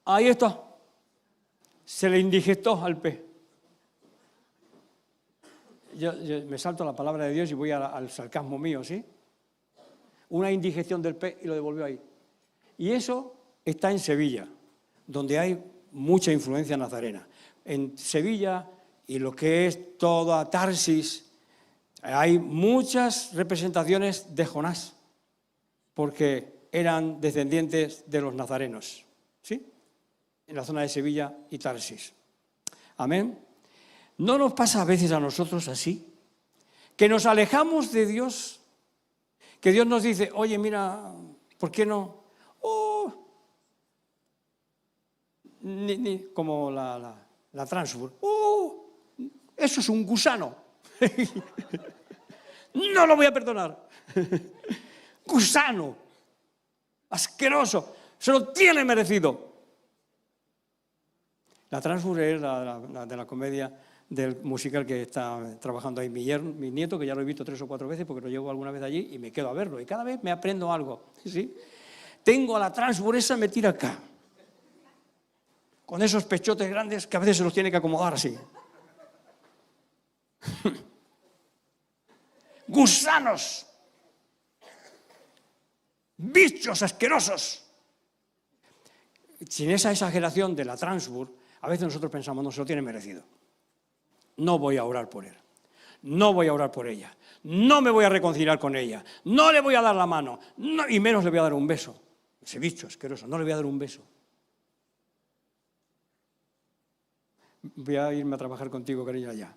Ahí está, se le indigestó al pez. Yo me salto la palabra de Dios y voy al sarcasmo mío, ¿sí? Una indigestión del pez y lo devolvió ahí. Y eso está en Sevilla, donde hay mucha influencia nazarena. En Sevilla y lo que es toda Tarsis, hay muchas representaciones de Jonás, porque eran descendientes de los nazarenos, ¿sí? En la zona de Sevilla y Tarsis. Amén. ¿No nos pasa a veces a nosotros así? Que nos alejamos de Dios, que Dios nos dice, oye, mira, ¿por qué no? Como la Transbur. Eso es un gusano. No lo voy a perdonar. Gusano. Asqueroso. Se lo tiene merecido. La Transbur es la de la comedia del musical que está trabajando ahí mi nieto, que ya lo he visto 3 o 4 veces porque lo llevo alguna vez allí y me quedo a verlo. Y cada vez me aprendo algo. ¿Sí? Tengo a la Transbur esa metida acá, con esos pechotes grandes que a veces se los tiene que acomodar así. Gusanos, bichos asquerosos. Sin esa exageración de la Transbur, a veces nosotros pensamos, no se lo tiene merecido. No voy a orar por él, no voy a orar por ella, no me voy a reconciliar con ella, no le voy a dar la mano, no, y menos le voy a dar un beso. Ese bicho asqueroso, no le voy a dar un beso. Voy a irme a trabajar contigo, cariño, allá.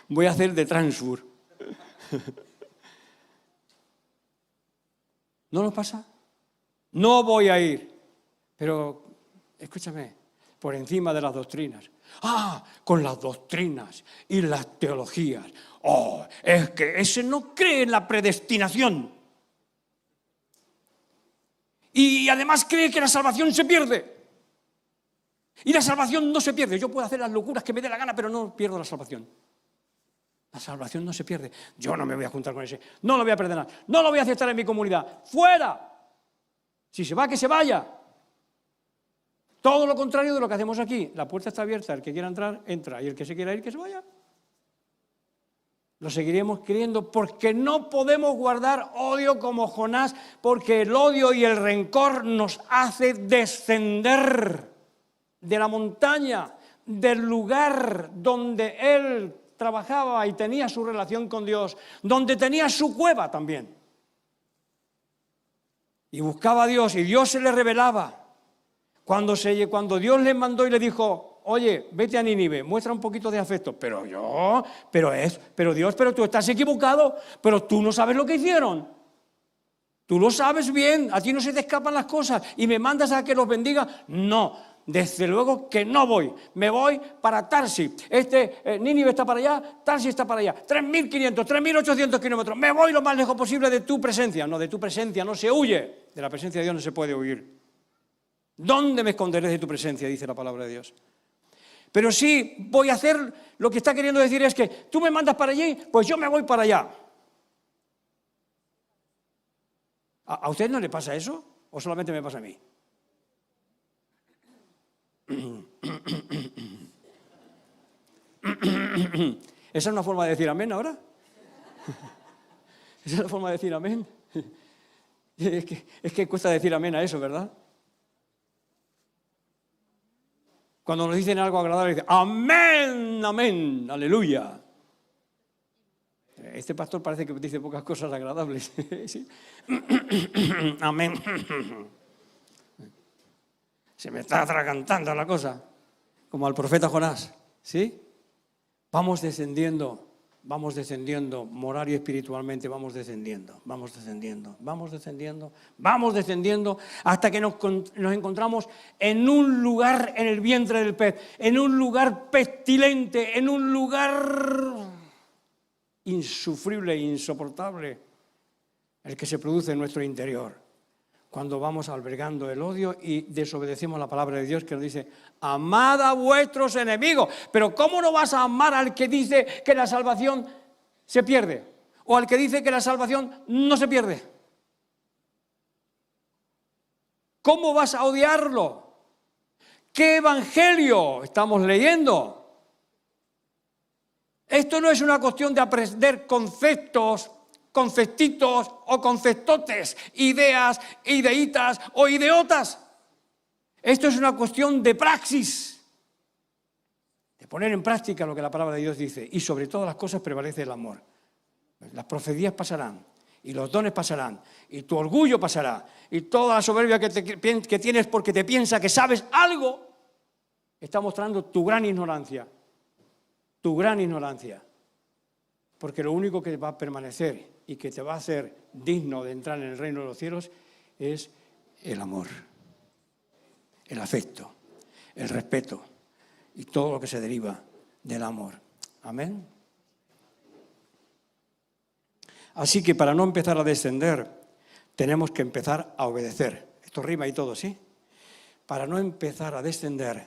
Voy a hacer de Transbur. ¿No nos pasa? No voy a ir. Pero, escúchame, por encima de las doctrinas. Con las doctrinas y las teologías. Es que ese no cree en la predestinación. Y además cree que la salvación se pierde. Y la salvación no se pierde. Yo puedo hacer las locuras que me dé la gana, pero no pierdo la salvación. La salvación no se pierde. Yo no me voy a juntar con ese. No lo voy a perdonar. No lo voy a aceptar en mi comunidad. ¡Fuera! Si se va, que se vaya. Todo lo contrario de lo que hacemos aquí. La puerta está abierta. El que quiera entrar, entra. Y el que se quiera ir, que se vaya. Lo seguiremos queriendo porque no podemos guardar odio como Jonás, porque el odio y el rencor nos hace descender de la montaña, del lugar donde él trabajaba y tenía su relación con Dios, donde tenía su cueva también. Y buscaba a Dios y Dios se le revelaba. Cuando Dios le mandó y le dijo, oye, vete a Nínive, muestra un poquito de afecto. Pero Dios, pero tú estás equivocado, pero tú no sabes lo que hicieron. Tú lo sabes bien, a ti no se te escapan las cosas y me mandas a que los bendiga. No, desde luego que no voy. Me voy para Tarsis. Nínive está para allá, Tarsis está para allá. 3.500, 3.800 kilómetros. Me voy lo más lejos posible de tu presencia. No, de tu presencia no se huye. De la presencia de Dios no se puede huir. ¿Dónde me esconderé de tu presencia? Dice la palabra de Dios. Pero sí voy a hacer, lo que está queriendo decir es que tú me mandas para allí, pues yo me voy para allá. ¿A usted no le pasa eso? ¿O solamente me pasa a mí? ¿Esa es una forma de decir amén ahora? ¿Esa es la forma de decir amén? Es que cuesta decir amén a eso, ¿verdad? Cuando nos dicen algo agradable, dicen amén, amén, aleluya. Este pastor parece que dice pocas cosas agradables. ¿Sí? Amén. Se me está atragantando la cosa, como al profeta Jonás. ¿Sí? Vamos descendiendo vamos descendiendo, moral y espiritualmente vamos descendiendo, vamos descendiendo, vamos descendiendo, vamos descendiendo, hasta que nos encontramos en un lugar en el vientre del pez, en un lugar pestilente, en un lugar insufrible e insoportable, el que se produce en nuestro interior, cuando vamos albergando el odio y desobedecemos la palabra de Dios que nos dice, amad a vuestros enemigos. Pero ¿cómo no vas a amar al que dice que la salvación se pierde? O al que dice que la salvación no se pierde. ¿Cómo vas a odiarlo? ¿Qué evangelio estamos leyendo? Esto no es una cuestión de aprender conceptos, conceptitos o conceptotes, ideas, ideitas o ideotas. Esto es una cuestión de praxis, de poner en práctica lo que la palabra de Dios dice. Y sobre todas las cosas prevalece el amor. Las profecías pasarán, y los dones pasarán, y tu orgullo pasará, y toda la soberbia que tienes porque te piensa que sabes algo, está mostrando tu gran ignorancia. Tu gran ignorancia. Porque lo único que va a permanecer y que te va a hacer digno de entrar en el reino de los cielos es el amor, el afecto, el respeto y todo lo que se deriva del amor. Amén. Así que para no empezar a descender, tenemos que empezar a obedecer. Esto rima y todo, ¿sí? Para no empezar a descender,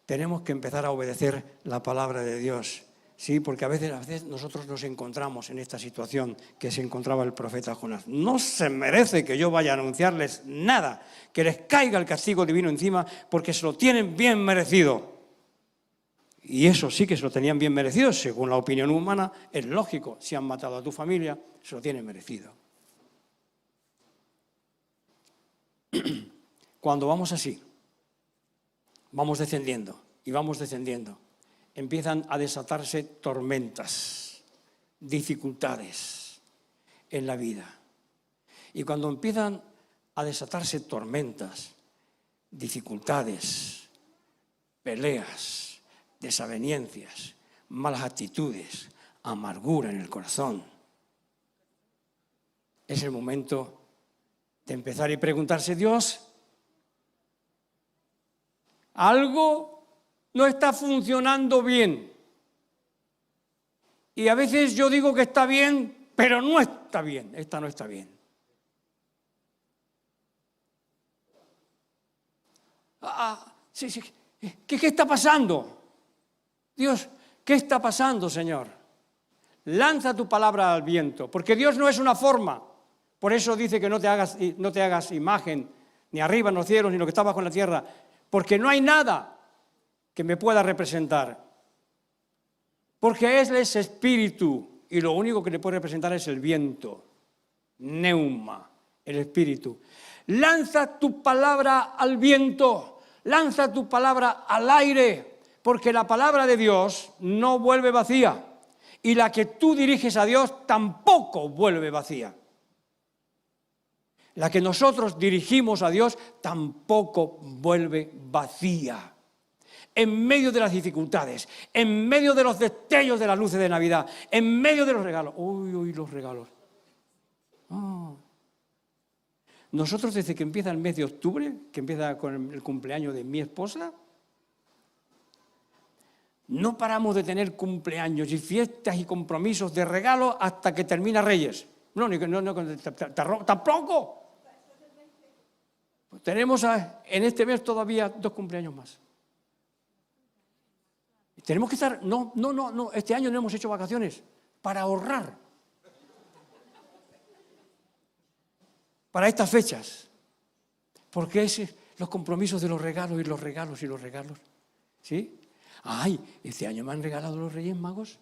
tenemos que empezar a obedecer la palabra de Dios. Sí, porque a veces nosotros nos encontramos en esta situación que se encontraba el profeta Jonás. No se merece que yo vaya a anunciarles nada, que les caiga el castigo divino encima, porque se lo tienen bien merecido. Y eso sí que se lo tenían bien merecido, según la opinión humana, es lógico. Si han matado a tu familia, se lo tienen merecido. Cuando vamos así, vamos descendiendo y vamos descendiendo, empiezan a desatarse tormentas, dificultades en la vida. Y cuando empiezan a desatarse tormentas, dificultades, peleas, desavenencias, malas actitudes, amargura en el corazón, es el momento de empezar y preguntarse, Dios, algo no está funcionando bien. Y a veces yo digo que está bien, pero no está bien. Esta no está bien. Sí. ¿Qué está pasando? Dios, ¿qué está pasando, Señor? Lanza tu palabra al viento, porque Dios no es una forma. Por eso dice que no te hagas imagen, ni arriba en los cielos, ni lo que está bajo en la tierra, porque no hay nada que me pueda representar. Porque Él es espíritu y lo único que le puede representar es el viento, neuma, el espíritu. Lanza tu palabra al viento, lanza tu palabra al aire, porque la palabra de Dios no vuelve vacía y la que tú diriges a Dios tampoco vuelve vacía. La que nosotros dirigimos a Dios tampoco vuelve vacía. En medio de las dificultades, en medio de los destellos de las luces de Navidad, en medio de los regalos. Uy, los regalos. Nosotros desde que empieza el mes de octubre, que empieza con el cumpleaños de mi esposa, no paramos de tener cumpleaños y fiestas y compromisos de regalos hasta que termina Reyes. No, tampoco. Pues tenemos en este mes todavía 2 cumpleaños más. Tenemos que estar, no, este año no hemos hecho vacaciones para ahorrar para estas fechas, porque es los compromisos de los regalos y los regalos y los regalos, ¿sí? Ay, este año me han regalado los Reyes Magos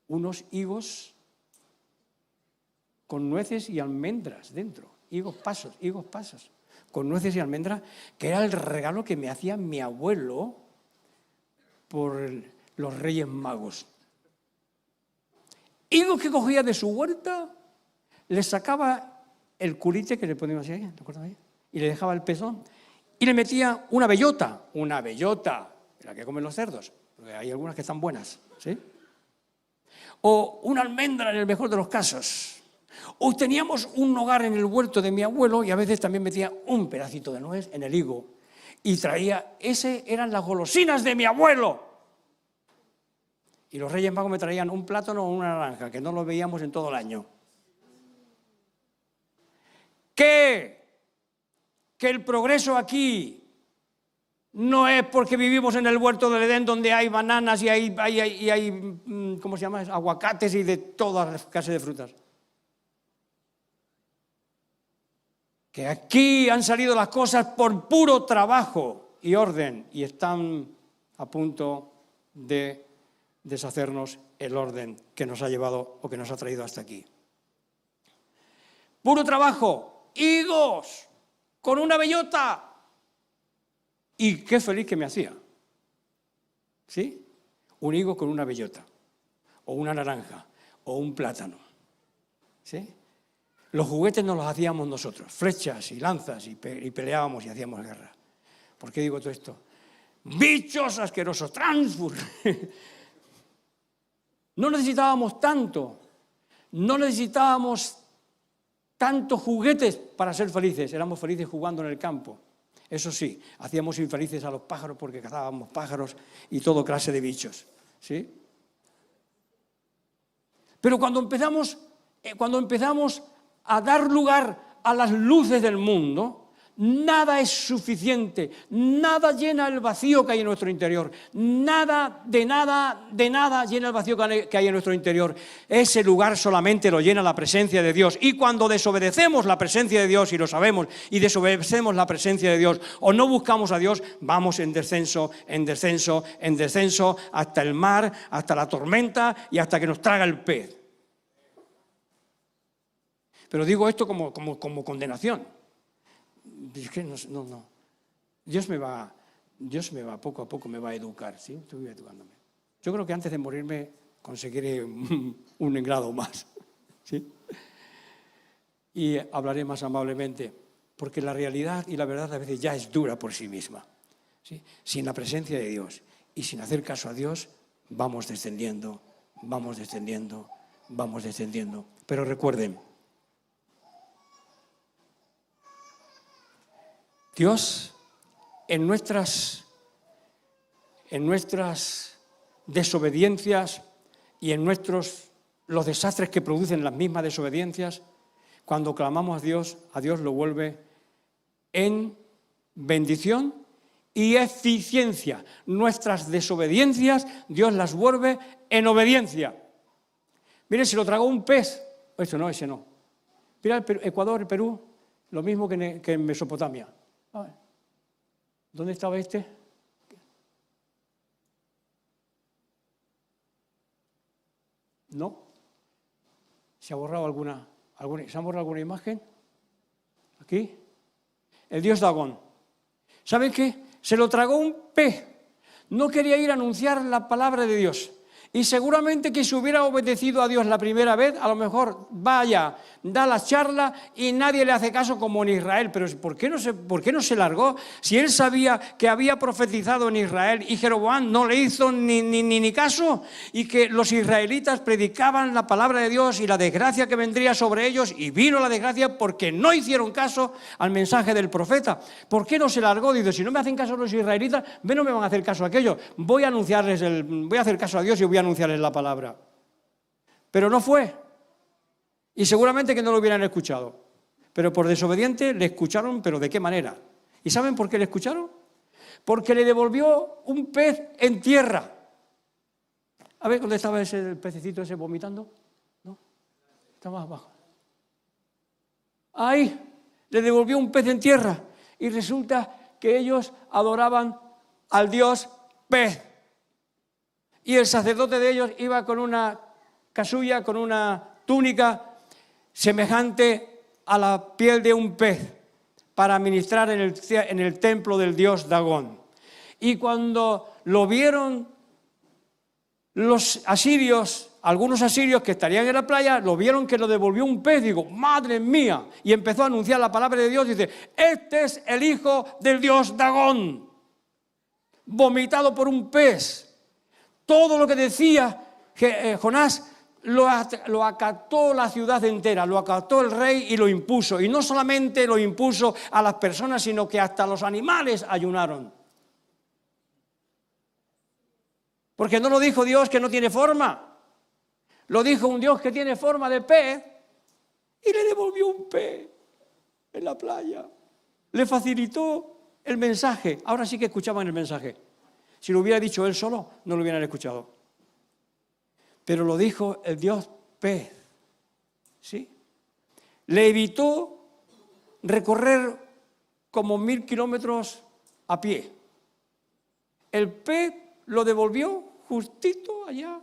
unos higos con nueces y almendras dentro, higos pasas, con nueces y almendras, que era el regalo que me hacía mi abuelo por los Reyes Magos. Higos que cogía de su huerta, le sacaba el culite que le poníamos ahí, ¿te acuerdas ahí? Y le dejaba el pezón y le metía una bellota, la que comen los cerdos, porque hay algunas que están buenas, ¿sí? o una almendra en el mejor de los casos. O teníamos un nogar en el huerto de mi abuelo y a veces también metía un pedacito de nuez en el higo y traía, ese eran las golosinas de mi abuelo. Y los Reyes Magos me traían un plátano o una naranja, que no los veíamos en todo el año. Que el progreso aquí no es porque vivimos en el huerto del Edén donde hay bananas y hay ¿cómo se llama? Aguacates y de todas las clases de frutas. Que aquí han salido las cosas por puro trabajo y orden y están a punto de deshacernos el orden que nos ha llevado o que nos ha traído hasta aquí. Puro trabajo, higos, con una bellota. Y qué feliz que me hacía. ¿Sí? Un higo con una bellota, o una naranja, o un plátano. ¿Sí? Los juguetes nos los hacíamos nosotros, flechas y lanzas, y peleábamos y hacíamos guerra. ¿Por qué digo todo esto? ¡Bichos asquerosos! ¡Transfur! No necesitábamos tanto, no necesitábamos tantos juguetes para ser felices, éramos felices jugando en el campo. Eso sí, hacíamos infelices a los pájaros porque cazábamos pájaros y todo clase de bichos. ¿Sí? Pero cuando empezamos a dar lugar a las luces del mundo, nada es suficiente, nada llena el vacío que hay en nuestro interior, nada llena el vacío que hay en nuestro interior. Ese lugar solamente lo llena la presencia de Dios. Y cuando desobedecemos la presencia de Dios, y lo sabemos, y desobedecemos la presencia de Dios, o no buscamos a Dios, vamos en descenso, en descenso, en descenso, hasta el mar, hasta la tormenta y hasta que nos traga el pez. Pero digo esto como condenación. Es que no. Dios me va poco a poco me va a educar, ¿sí? Estoy educándome. Yo creo que antes de morirme conseguiré un grado más, ¿sí? Y hablaré más amablemente, porque la realidad y la verdad a veces ya es dura por sí misma, ¿sí? Sin la presencia de Dios y sin hacer caso a Dios, vamos descendiendo. Pero recuerden, Dios, en nuestras desobediencias y en los desastres que producen las mismas desobediencias, cuando clamamos a Dios lo vuelve en bendición y eficiencia. Nuestras desobediencias, Dios las vuelve en obediencia. Miren, se lo tragó un pez. Ese no. Mira Ecuador, Perú, lo mismo que en Mesopotamia. A ver, ¿dónde estaba este? ¿No? ¿Se ha borrado alguna imagen? ¿Aquí? El dios Dagón. ¿Saben qué? Se lo tragó un pez. No quería ir a anunciar la palabra de Dios. Y seguramente que si hubiera obedecido a Dios la primera vez, a lo mejor vaya, da la charla y nadie le hace caso como en Israel. Pero ¿por qué no se largó? Si él sabía que había profetizado en Israel y Jeroboam no le hizo ni caso, y que los israelitas predicaban la palabra de Dios y la desgracia que vendría sobre ellos, y vino la desgracia porque no hicieron caso al mensaje del profeta. ¿Por qué no se largó? Dice, si no me hacen caso los israelitas, no me van a hacer caso a aquellos. Voy a hacer caso a Dios y voy a anunciarles la palabra. Pero no fue. Y seguramente que no lo hubieran escuchado. Pero por desobediente le escucharon, pero ¿de qué manera? ¿Y saben por qué le escucharon? Porque le devolvió un pez en tierra. A ver, ¿dónde estaba el pececito ese vomitando? ¿No? Estaba abajo. Ahí, le devolvió un pez en tierra. Y resulta que ellos adoraban al dios pez. Y el sacerdote de ellos iba con una casulla, con una túnica semejante a la piel de un pez para ministrar en el templo del dios Dagón. Y cuando lo vieron los asirios, algunos asirios que estarían en la playa, lo vieron que lo devolvió un pez, digo, ¡madre mía! Y empezó a anunciar la palabra de Dios, dice, este es el hijo del dios Dagón, vomitado por un pez. Todo lo que decía Jonás lo acató la ciudad entera, lo acató el rey y lo impuso. Y no solamente lo impuso a las personas, sino que hasta los animales ayunaron. Porque no lo dijo Dios que no tiene forma, lo dijo un Dios que tiene forma de pez y le devolvió un pez en la playa. Le facilitó el mensaje. Ahora sí que escuchaban el mensaje. Si lo hubiera dicho él solo, no lo hubieran escuchado. Pero lo dijo el Dios pez. ¿Sí? Le evitó recorrer como 1000 kilómetros a pie. El pez lo devolvió justito allá,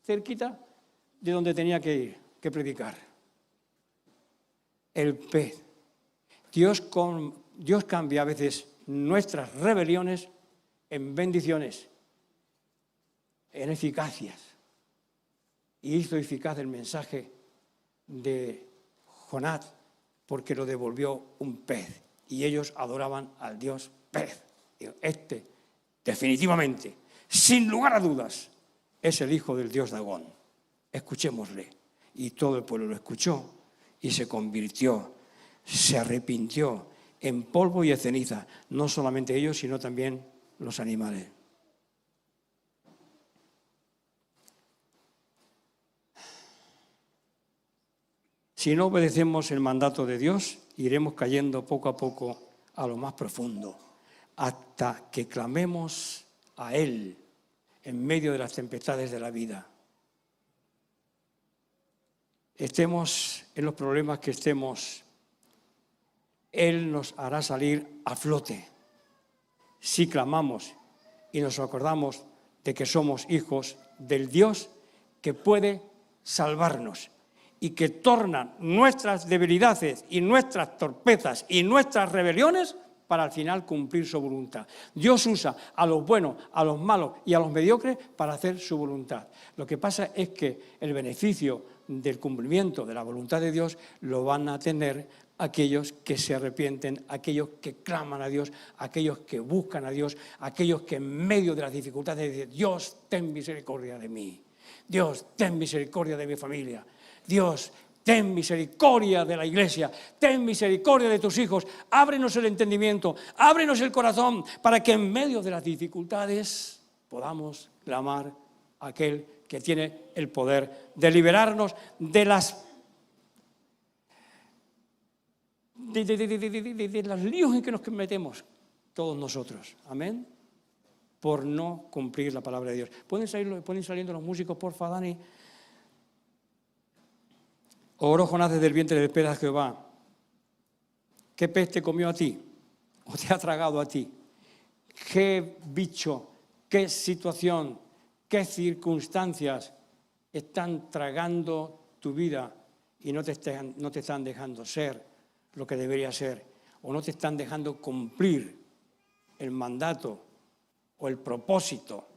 cerquita de donde tenía que ir, que predicar. El pez. Dios cambia a veces nuestras rebeliones en bendiciones, en eficacias. Y hizo eficaz el mensaje de Jonás porque lo devolvió un pez. Y ellos adoraban al Dios pez. Este, definitivamente, sin lugar a dudas, es el hijo del Dios Dagón. Escuchémosle. Y todo el pueblo lo escuchó y se convirtió, se arrepintió en polvo y en ceniza. No solamente ellos, sino también los animales. Si no obedecemos el mandato de Dios, iremos cayendo poco a poco a lo más profundo, hasta que clamemos a Él en medio de las tempestades de la vida. Estemos en los problemas que estemos, Él nos hará salir a flote. Si clamamos y nos acordamos de que somos hijos del Dios que puede salvarnos y que torna nuestras debilidades y nuestras torpezas y nuestras rebeliones para al final cumplir su voluntad. Dios usa a los buenos, a los malos y a los mediocres para hacer su voluntad. Lo que pasa es que el beneficio del cumplimiento de la voluntad de Dios lo van a tener aquellos que se arrepienten, aquellos que claman a Dios, aquellos que buscan a Dios, aquellos que en medio de las dificultades dicen: Dios, ten misericordia de mí. Dios, ten misericordia de mi familia. Dios, ten misericordia de la iglesia, ten misericordia de tus hijos, ábrenos el entendimiento, ábrenos el corazón, para que en medio de las dificultades podamos clamar a aquel que tiene el poder de liberarnos de las de los líos en que nos metemos todos nosotros. Amén. Por no cumplir la palabra de Dios. ¿Pueden saliendo los músicos, porfa, Dani? Oró Jonás desde el vientre del pez a Jehová. ¿Qué pez te comió a ti? ¿O te ha tragado a ti? ¿Qué bicho, qué situación, qué circunstancias están tragando tu vida y no te están dejando ser lo que debería ser? ¿O no te están dejando cumplir el mandato o el propósito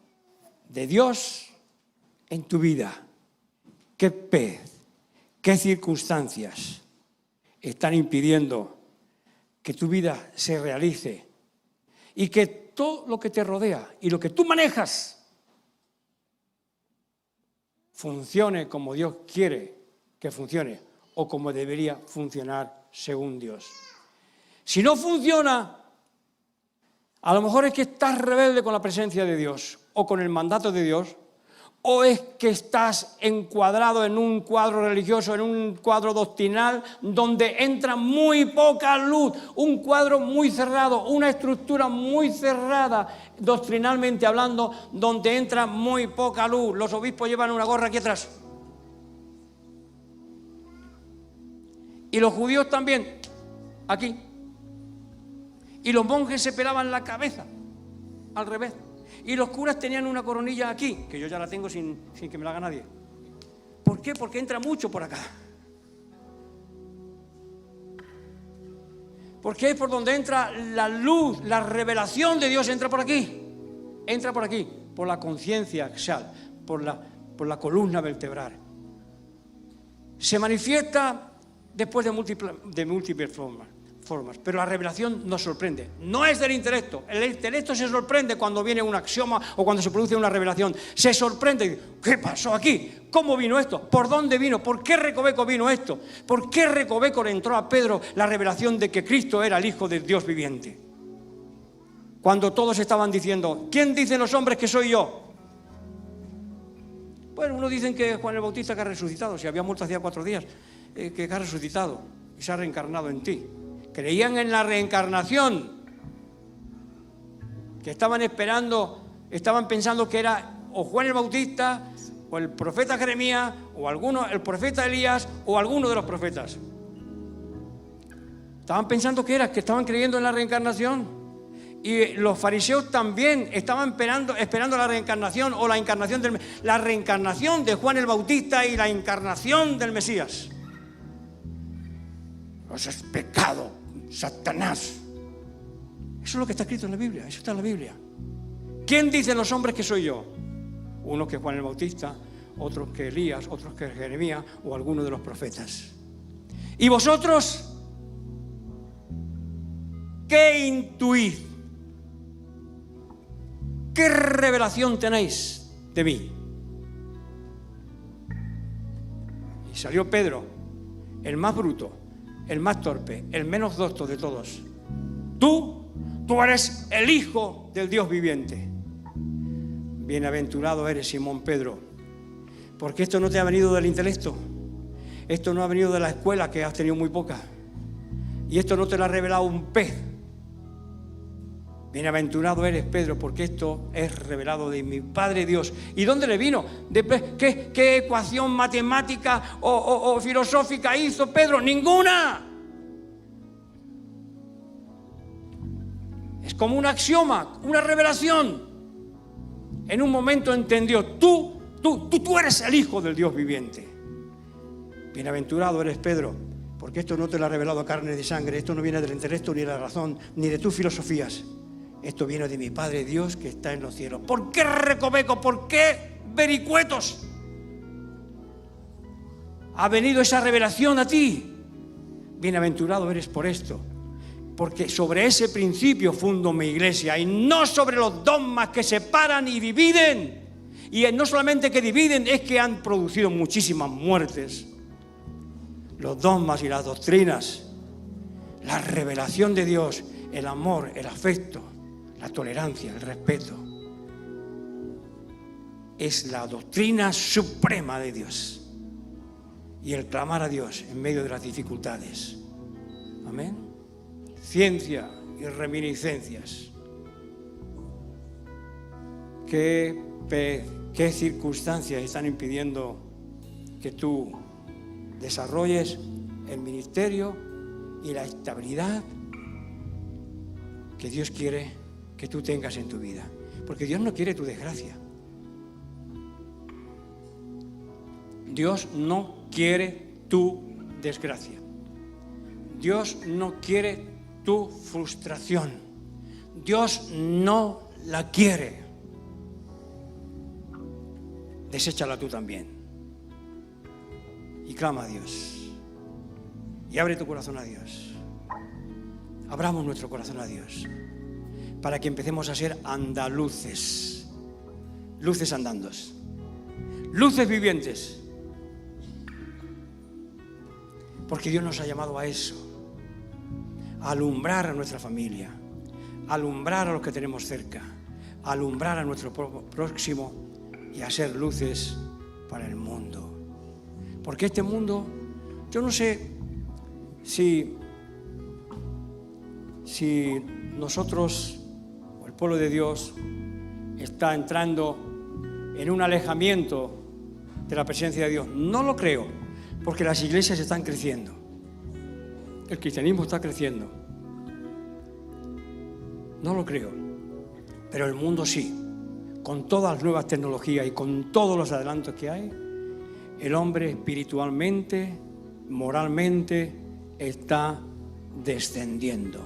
de Dios en tu vida? ¿Qué pez? ¿Qué circunstancias están impidiendo que tu vida se realice y que todo lo que te rodea y lo que tú manejas funcione como Dios quiere que funcione o como debería funcionar según Dios? Si no funciona, a lo mejor es que estás rebelde con la presencia de Dios o con el mandato de Dios, o es que estás encuadrado en un cuadro religioso, en un cuadro doctrinal donde entra muy poca luz, un cuadro muy cerrado, una estructura muy cerrada, doctrinalmente hablando, donde entra muy poca luz. Los obispos llevan una gorra aquí atrás. Y los judíos también, aquí. Y los monjes se pelaban la cabeza, al revés. Y los curas tenían una coronilla aquí, que yo ya la tengo sin que me la haga nadie. ¿Por qué? Porque entra mucho por acá. Porque es por donde entra la luz, la revelación de Dios, entra por aquí. Entra por aquí, por la conciencia axial, por la columna vertebral. Se manifiesta después de múltiples formas, pero la revelación nos sorprende. No es del intelecto. El intelecto se sorprende cuando viene un axioma o cuando se produce una revelación. Se sorprende. ¿Qué pasó aquí? ¿Cómo vino esto? ¿Por dónde vino? ¿Por qué recoveco vino esto? ¿Por qué recoveco le entró a Pedro la revelación de que Cristo era el Hijo del Dios viviente? Cuando todos estaban diciendo, ¿quién dicen los hombres que soy yo? Bueno, unos dicen que Juan el Bautista que ha resucitado, si había muerto hacía 4 días, que ha resucitado y se ha reencarnado en ti. Creían en la reencarnación, que estaban pensando que era o Juan el Bautista, o el profeta Jeremías, o el profeta Elías, o alguno de los profetas. Estaban pensando que estaban creyendo en la reencarnación. Y los fariseos también estaban esperando la reencarnación o la reencarnación de Juan el Bautista y la encarnación del Mesías. Eso es pecado, Satanás. Eso es lo que está escrito en la Biblia, eso está en la Biblia. ¿Quién dicen los hombres que soy yo? Unos que Juan el Bautista, otros que Elías, otros que Jeremías o alguno de los profetas. ¿Y vosotros qué intuís? ¿Qué revelación tenéis de mí? Y salió Pedro, el más bruto, el más torpe, el menos docto de todos. Tú eres el Hijo del Dios viviente. Bienaventurado eres, Simón Pedro, porque esto no te ha venido del intelecto, esto no ha venido de la escuela, que has tenido muy poca, y esto no te lo ha revelado un pez. Bienaventurado eres, Pedro, porque esto es revelado de mi Padre Dios. ¿Y dónde le vino? ¿Qué ecuación matemática o filosófica hizo Pedro? ¡Ninguna! Es como un axioma, una revelación. En un momento entendió, tú eres el Hijo del Dios viviente. Bienaventurado eres, Pedro, porque esto no te lo ha revelado carne y sangre, esto no viene del intelecto ni de la razón, ni de tus filosofías. Esto viene de mi Padre Dios que está en los cielos. ¿Por qué recoveco? ¿Por qué vericuetos? Ha venido esa revelación a ti. Bienaventurado eres por esto, porque sobre ese principio fundo mi iglesia y no sobre los dogmas que separan y dividen. Y no solamente que dividen, es que han producido muchísimas muertes. Los dogmas y las doctrinas, la revelación de Dios, el amor, el afecto, la tolerancia, el respeto, es la doctrina suprema de Dios. Y el clamar a Dios en medio de las dificultades. Amén. Ciencia y reminiscencias. ¿Qué circunstancias están impidiendo que tú desarrolles el ministerio y la estabilidad que Dios quiere que tú tengas en tu vida? Porque Dios no quiere tu desgracia. Dios no quiere tu desgracia. Dios no quiere tu frustración. Dios no la quiere. Deséchala tú también. Y clama a Dios. Y abre tu corazón a Dios. Abramos nuestro corazón a Dios, para que empecemos a ser andaluces, luces andandos, luces vivientes. Porque Dios nos ha llamado a eso, a alumbrar a nuestra familia, a alumbrar a los que tenemos cerca, a alumbrar a nuestro próximo y a ser luces para el mundo. Porque este mundo, yo no sé si nosotros, o el pueblo de Dios, está entrando en un alejamiento de la presencia de Dios. No lo creo, porque las iglesias están creciendo. El cristianismo está creciendo. No lo creo, pero el mundo sí. Con todas las nuevas tecnologías y con todos los adelantos que hay, el hombre espiritualmente, moralmente, está descendiendo.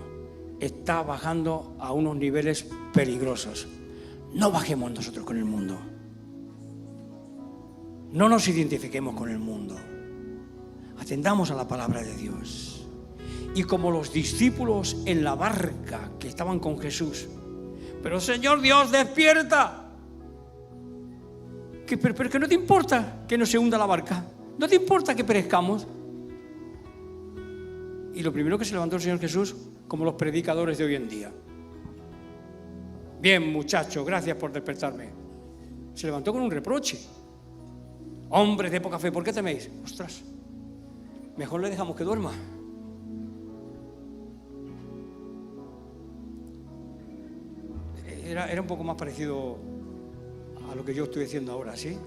Está bajando a unos niveles peligrosos. No bajemos nosotros con el mundo. No nos identifiquemos con el mundo. Atendamos a la palabra de Dios y como los discípulos en la barca que estaban con Jesús. Pero Señor Dios, despierta. Pero que no te importa que no se hunda la barca, no te importa que perezcamos. Y lo primero que se levantó el Señor Jesús, como los predicadores de hoy en día: bien, muchacho, gracias por despertarme. Se levantó con un reproche: hombres de poca fe, ¿por qué teméis? Ostras, mejor le dejamos que duerma. Era un poco más parecido a lo que yo estoy diciendo ahora, ¿sí?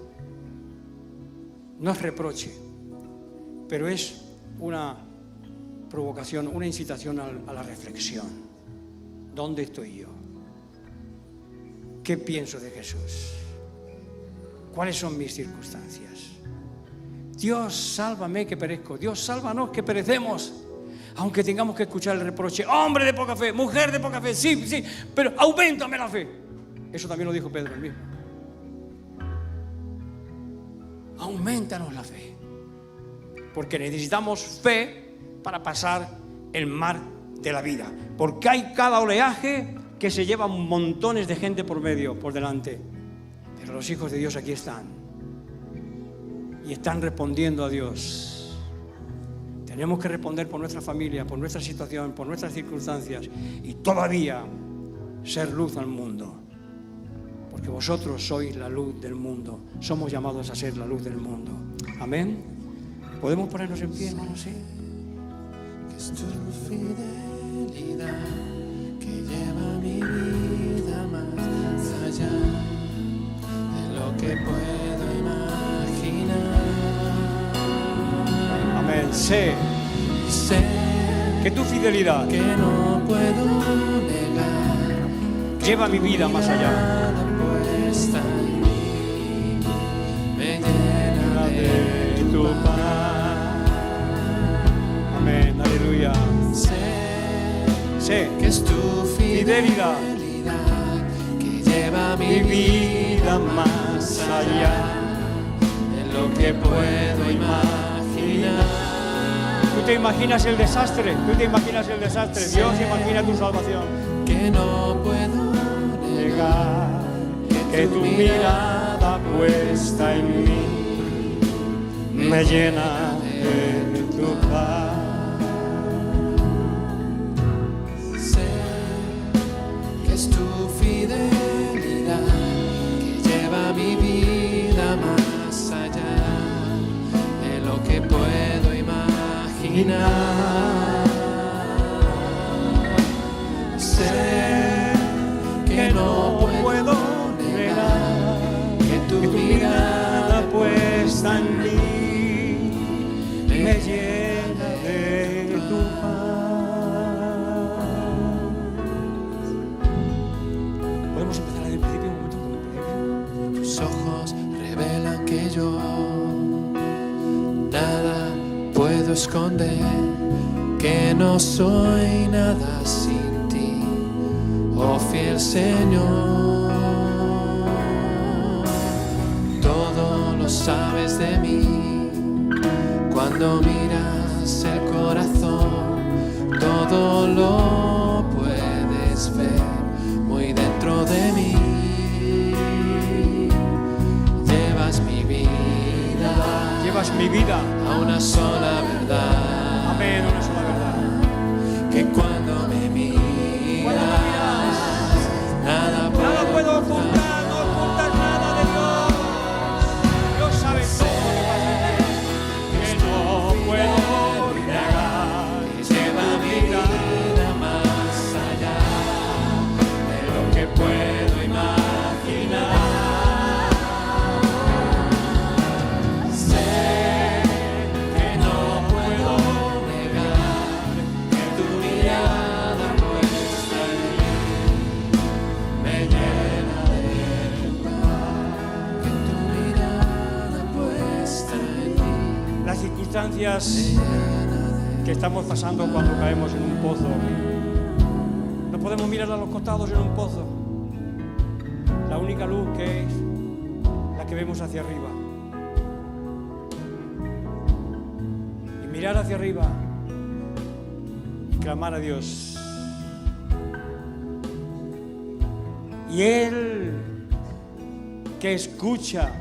No es reproche, pero es una provocación, una incitación a la reflexión. ¿Dónde estoy yo? ¿Qué pienso de Jesús? ¿Cuáles son mis circunstancias? Dios, sálvame que perezco. Dios, sálvanos que perecemos. Aunque tengamos que escuchar el reproche: hombre de poca fe, mujer de poca fe, sí, pero auméntame la fe. Eso también lo dijo Pedro el mismo. Aumentanos la fe, porque necesitamos fe para pasar el mar de la vida, porque hay cada oleaje que se lleva montones de gente por medio, por delante, pero los hijos de Dios aquí están y están respondiendo a Dios. Tenemos que responder por nuestra familia, por nuestra situación, por nuestras circunstancias, y todavía ser luz al mundo. Porque vosotros sois la luz del mundo. Somos llamados a ser la luz del mundo. Amén. ¿Podemos ponernos en pie, hermanos? Sí.
Que es tu fidelidad que lleva mi vida más allá de lo que puedo imaginar.
Amén. Sé que tu fidelidad
que no puedo negar
lleva mi vida más allá.
Me llena de tu paz.
Amén, aleluya. Sé
que es tu fidelidad que lleva mi vida más allá de lo que puedo imaginar.
Tú te imaginas el desastre, Dios imagina tu salvación.
Que no puedo negar
Que tu mirada puesta en mí me llena de tu paz.
Sé que es tu fidelidad que lleva mi vida más allá de lo que puedo imaginar. Sé que no puedo negar que tu mirada
puesta en mí me llena de tu paz. Podemos empezar desde el principio, un momento desde el principio.
Tus ojos revelan que yo nada puedo esconder, que no soy nada sin ti, oh fiel Señor. Todo lo sabes de mí, cuando miras el corazón, todo lo puedes ver muy dentro de mí.
Llevas mi vida
a una sola verdad.
Amén, una sola verdad.
Que cuando me miras, nada
puedo ocultar, no ocultas nada de Dios. Dios sabe todo lo que pasa en ti. Que no puedo negar.
que lleva mi vida más allá de lo que puedo imaginar. Sé que no puedo negar que tu mirada puesta en mí me llena de paz. Que tu mirada puesta en mí
Las circunstancias que estamos pasando cuando caemos en un pozo, no podemos mirar a los costados en un pozo. La única luz que es la que vemos hacia arriba. Y mirar hacia arriba clamar a Dios. Y Él, que escucha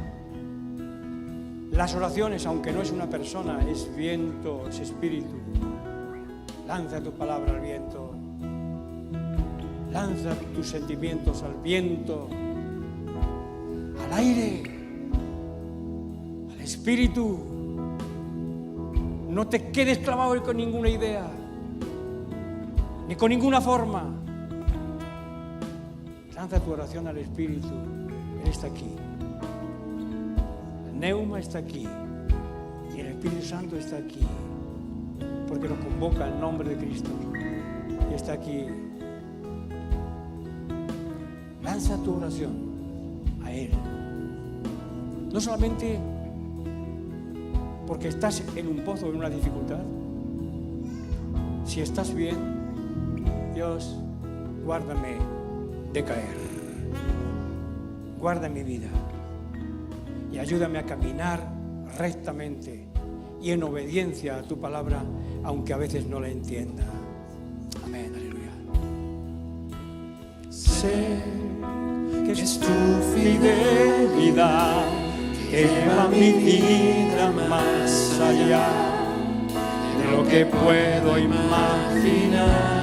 las oraciones, aunque no es una persona, es viento, es espíritu. Lanza tu palabra al viento. Lanza tus sentimientos al viento, al aire, al espíritu. No te quedes clavado con ninguna idea, ni con ninguna forma. Lanza tu oración al espíritu. Él está aquí. El Neuma está aquí. Y el Espíritu Santo está aquí. Porque nos convoca en nombre de Cristo. Y está aquí. Lanza tu oración a Él. No solamente porque estás en un pozo, en una dificultad. Si estás bien, Dios, guárdame de caer. Guarda mi vida y ayúdame a caminar rectamente y en obediencia a tu palabra, aunque a veces no la entienda. Amén, aleluya.
Sé que es tu fidelidad que lleva mi vida más allá de lo que puedo imaginar.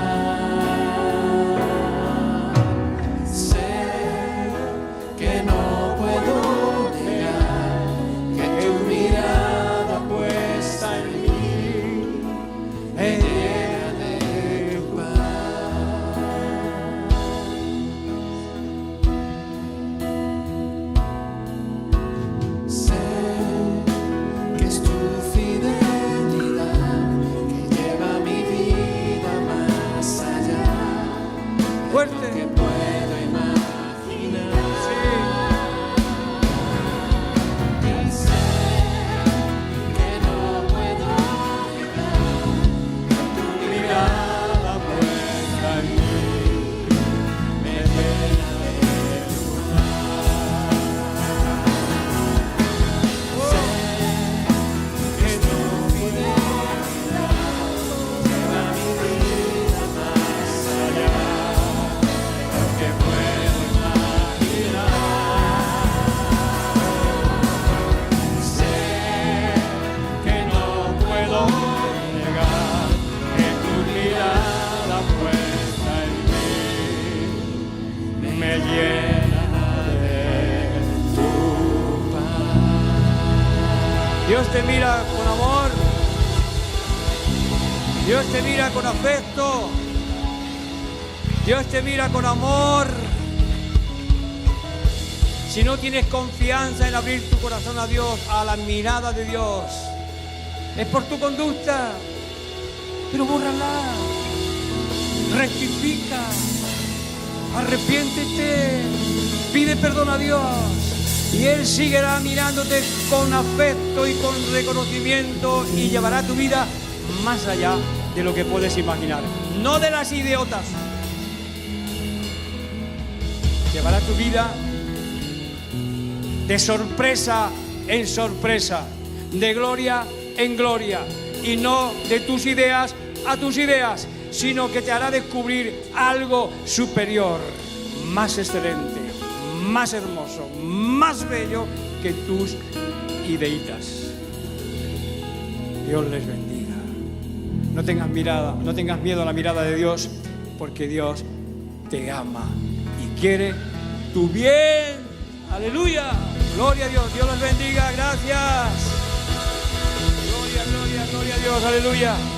Dios te mira con amor. Dios te mira con afecto. Dios te mira con amor. Si no tienes confianza en abrir tu corazón a Dios, a la mirada de Dios, es por tu conducta. Pero bórrala. Rectifica. Arrepiéntete. Pide perdón a Dios. Y Él seguirá mirándote con afecto y con reconocimiento y llevará tu vida más allá de lo que puedes imaginar. No de las idiotas. Llevará tu vida de sorpresa en sorpresa, de gloria en gloria. Y no de tus ideas a tus ideas, sino que te hará descubrir algo superior, más excelente, más hermoso, más bello que tus ideitas. Dios les bendiga. No tengas miedo a la mirada de Dios, porque Dios te ama y quiere tu bien. Aleluya. Gloria a Dios. Dios les bendiga. Gracias. Gloria, gloria, gloria a Dios. Aleluya.